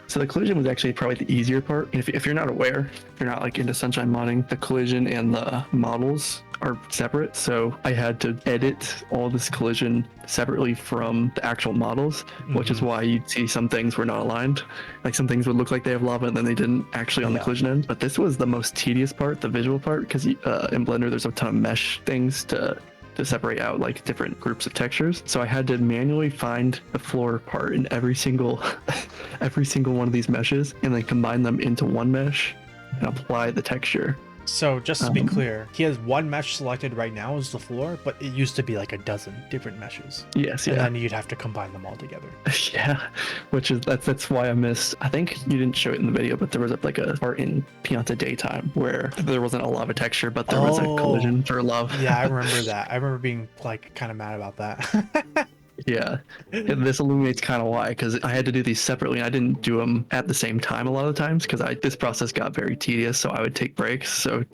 So the collision was actually probably the easier part. If you're not aware, if you're not like into sunshine modding, the collision and the models are separate. So I had to edit all this collision separately from the actual models, which is why you'd see some things were not aligned. Like some things would look like they have lava and then they didn't actually on the collision end. But this was the most tedious part, the visual part, because in Blender there's a ton of mesh things to separate out like different groups of textures. So I had to manually find the floor part in every single one of these meshes and then combine them into one mesh and apply the texture. So just to be clear, he has one mesh selected right now as the floor, but it used to be like a dozen different meshes. Yes, And yeah. then you'd have to combine them all together. Yeah, which is that's why I missed. I think you didn't show it in the video, but there was like a part in Pianta Daytime where there wasn't a lava texture, but there was a collision for lava. Yeah, I remember that. I remember being like kind of mad about that. Yeah, and this illuminates kind of why, because I had to do these separately and I didn't do them at the same time a lot of the times because this process got very tedious, so I would take breaks. So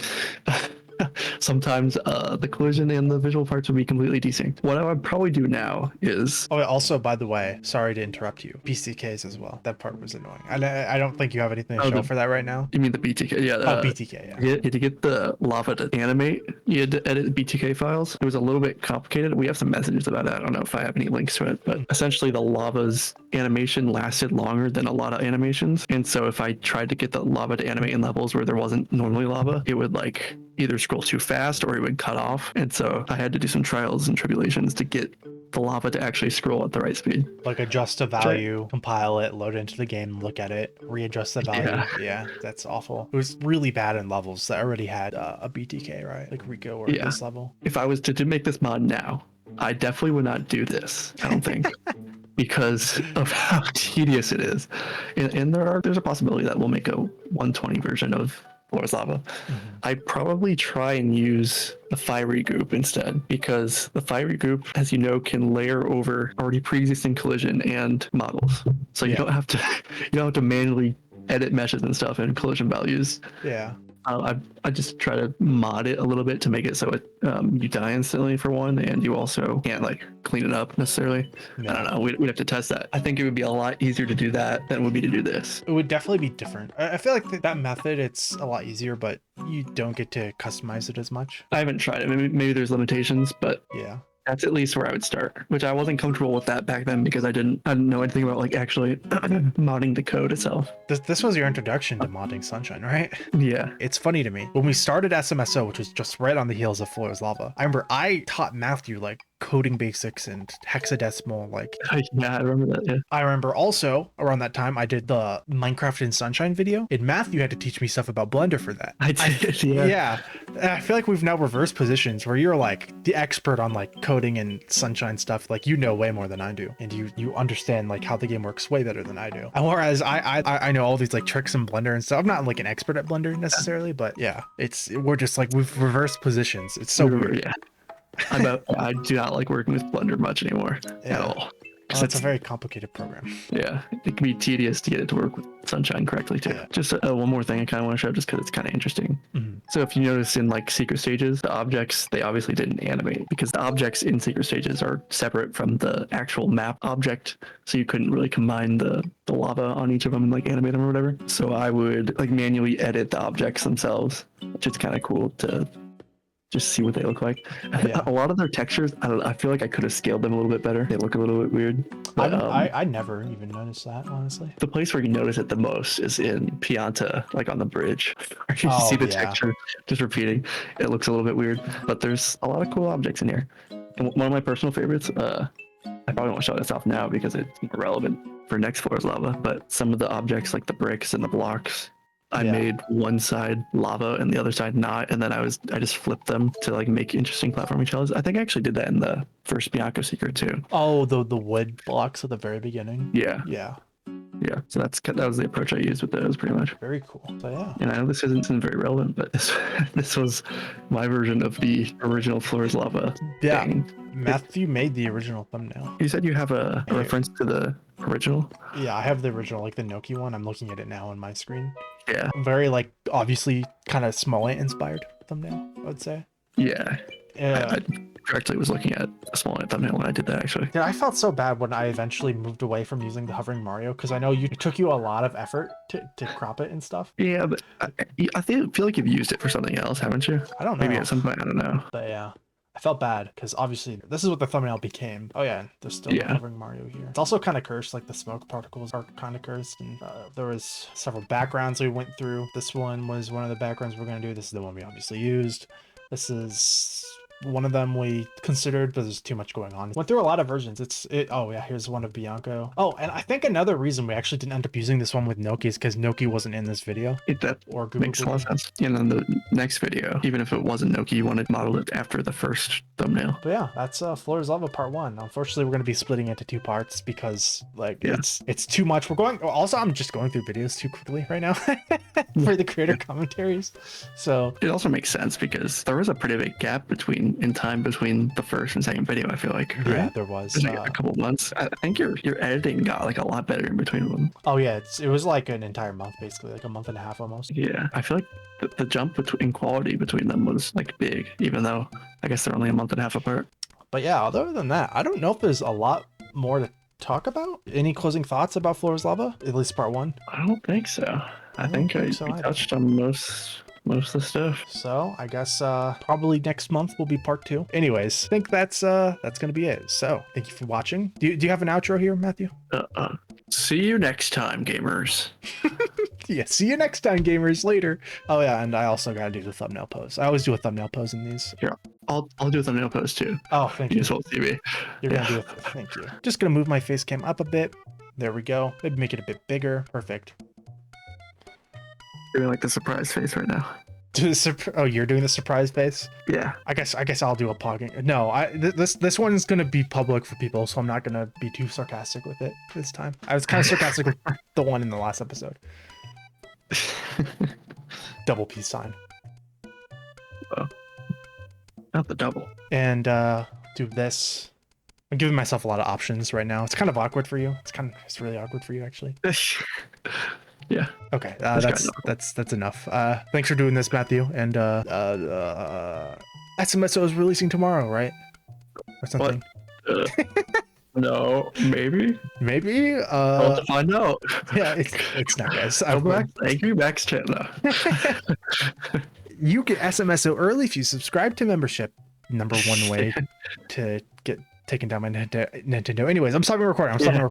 sometimes the collision and the visual parts would be completely desync. What I would probably do now is... Oh, also, by the way, sorry to interrupt you. PCKs as well. That part was annoying. I don't think you have anything to show for that right now. You mean the BTK? Yeah. BTK, yeah. You had to get the lava to animate. You had to edit BTK files. It was a little bit complicated. We have some messages about it. I don't know if I have any links to it, but essentially the lava's animation lasted longer than a lot of animations. And so if I tried to get the lava to animate in levels where there wasn't normally lava, it would like either scroll too fast or it would cut off. And so I had to do some trials and tribulations to get the lava to actually scroll at the right speed. Like adjust the value, compile it, load it into the game, look at it, readjust the value. Yeah, that's awful. It was really bad in levels that already had a BTK, right? Like Rico or this level. If I was to make this mod now, I definitely would not do this, I don't think. Because of how tedious it is. And there's a possibility that we'll make a 120 version of Floor is Lava. I'd probably try and use the fiery goop instead, because the fiery goop, as you know, can layer over already pre-existing collision and models. So you don't have to manually edit meshes and stuff and collision values. Yeah. I just try to mod it a little bit to make it so it you die instantly for one, and you also can't like clean it up necessarily. Yeah. I don't know. We'd have to test that. I think it would be a lot easier to do that than it would be to do this. It would definitely be different. I feel like that method, it's a lot easier, but you don't get to customize it as much. I haven't tried it. Maybe there's limitations, but Yeah. That's at least where I would start, which I wasn't comfortable with that back then because I didn't know anything about like actually modding the code itself. This was your introduction to modding Sunshine, right? Yeah. It's funny to me. When we started SMSO, which was just right on the heels of Floor is Lava, I remember I taught Matthew like coding basics and hexadecimal. Like, Yeah, I remember that. Yeah. I remember also around that time I did the Minecraft in Sunshine video, and Matthew had to teach me stuff about Blender for that. I did. Yeah. Yeah. And I feel like we've now reversed positions where you're like the expert on like coding and Sunshine stuff. Like, you know way more than I do, and you understand like how the game works way better than I do. And whereas I know all these like tricks in Blender and stuff. I'm not like an expert at Blender necessarily, but yeah, we're just like we've reversed positions. It's so weird. Yeah. I do not like working with Blender much anymore at all. Oh, it's a very complicated program. Yeah, it can be tedious to get it to work with Sunshine correctly too. Yeah. Just one more thing I kind of want to show, just because it's kind of interesting. Mm-hmm. So if you notice in like secret stages, the objects, they obviously didn't animate because the objects in secret stages are separate from the actual map object. So you couldn't really combine the lava on each of them and like animate them or whatever. So I would like manually edit the objects themselves, which is kind of cool to just see what they look like. Yeah. A lot of their textures, I feel like I could have scaled them a little bit better. They look a little bit weird. But, I never even noticed that, honestly. The place where you notice it the most is in Pianta, like on the bridge. You see the texture just repeating. It looks a little bit weird, but there's a lot of cool objects in here. And one of my personal favorites, I probably won't show this off now because it's irrelevant for next floor's lava, but some of the objects like the bricks and the blocks, I made one side lava and the other side not, and then I just flipped them to like make interesting platforming challenges. I think I actually did that in the first Bianco secret too. Oh, the wood blocks at the very beginning. Yeah. Yeah. Yeah. So that was the approach I used with those pretty much. Very cool. So yeah. And I know this isn't very relevant, but this was my version of the original Floor's Lava thing. Matthew made the original thumbnail. You said you have a reference to the original? Yeah, I have the original, like the Noki one. I'm looking at it now on my screen. Yeah. Very like obviously kind of Small Ant inspired thumbnail, I would say. Yeah. I correctly was looking at a Small Ant thumbnail when I did that actually. Yeah, I felt so bad when I eventually moved away from using the hovering Mario because I know it took you a lot of effort to crop it and stuff. Yeah, but I feel like you've used it for something else, haven't you? I don't know. Maybe at some point, I don't know. But yeah. I felt bad because obviously this is what the thumbnail became. Oh yeah, there's still hovering Mario here. It's also kind of cursed, like the smoke particles are kind of cursed, and there was several backgrounds we went through. This one was one of the backgrounds we're gonna do. This is the one we obviously used. This is one of them we considered, but there's too much going on. Went through a lot of versions. Oh yeah, here's one of Bianco. Oh, and I think another reason we actually didn't end up using this one with Noki is because Noki wasn't in this video. Or makes a lot of sense. And then the next video, even if it wasn't Noki, you wanted to model it after the first thumbnail. But yeah, that's Floor is Lava Part 1. Unfortunately, we're going to be splitting it into 2 parts because it's too much. Also, I'm just going through videos too quickly right now for the creator commentaries. So it also makes sense because there was a pretty big gap in time between the first and second video, I feel like. Right? Yeah, there was. Like a couple of months. I think your editing got like a lot better in between them. Oh yeah, it was like an entire month, basically, like a month and a half almost. Yeah, I feel like the jump in quality between them was like big, even though I guess they're only a month and a half apart. But yeah, other than that, I don't know if there's a lot more to talk about. Any closing thoughts about Floor is Lava? At least Part 1? I don't think so. I think I touched on most of the stuff. So I guess probably next month will be Part 2. Anyways, I think that's gonna be it. So thank you for watching. Do you have an outro here, Matthew? See you next time, gamers. Yeah, see you next time, gamers. Later. Oh yeah, and I also gotta do the thumbnail pose. I always do a thumbnail pose in these. Here, I'll do a thumbnail pose too. Oh, thank you. You just won't see me. You're gonna do it. Thank you. Just gonna move my face cam up a bit. There we go. Maybe make it a bit bigger. Perfect. Doing like the surprise face right now. Oh, you're doing the surprise face? Yeah. I guess I'll do a pogging. No, this one's gonna be public for people, so I'm not gonna be too sarcastic with it this time. I was kind of sarcastic with the one in the last episode. Double peace sign. Oh. Not the double. And do this. I'm giving myself a lot of options right now. It's kind of awkward for you. It's really awkward for you actually. Yeah. Okay. That's enough. Thanks for doing this, Matthew. And SMSO is releasing tomorrow, right? Or something. No, maybe. Maybe. I'll have to find out. Yeah, it's not, guys. Thank you, Max channel. You get SMSO early if you subscribe to membership. number one way to get taken down by Nintendo. Anyways, I'm stopping recording. I'm stopping recording.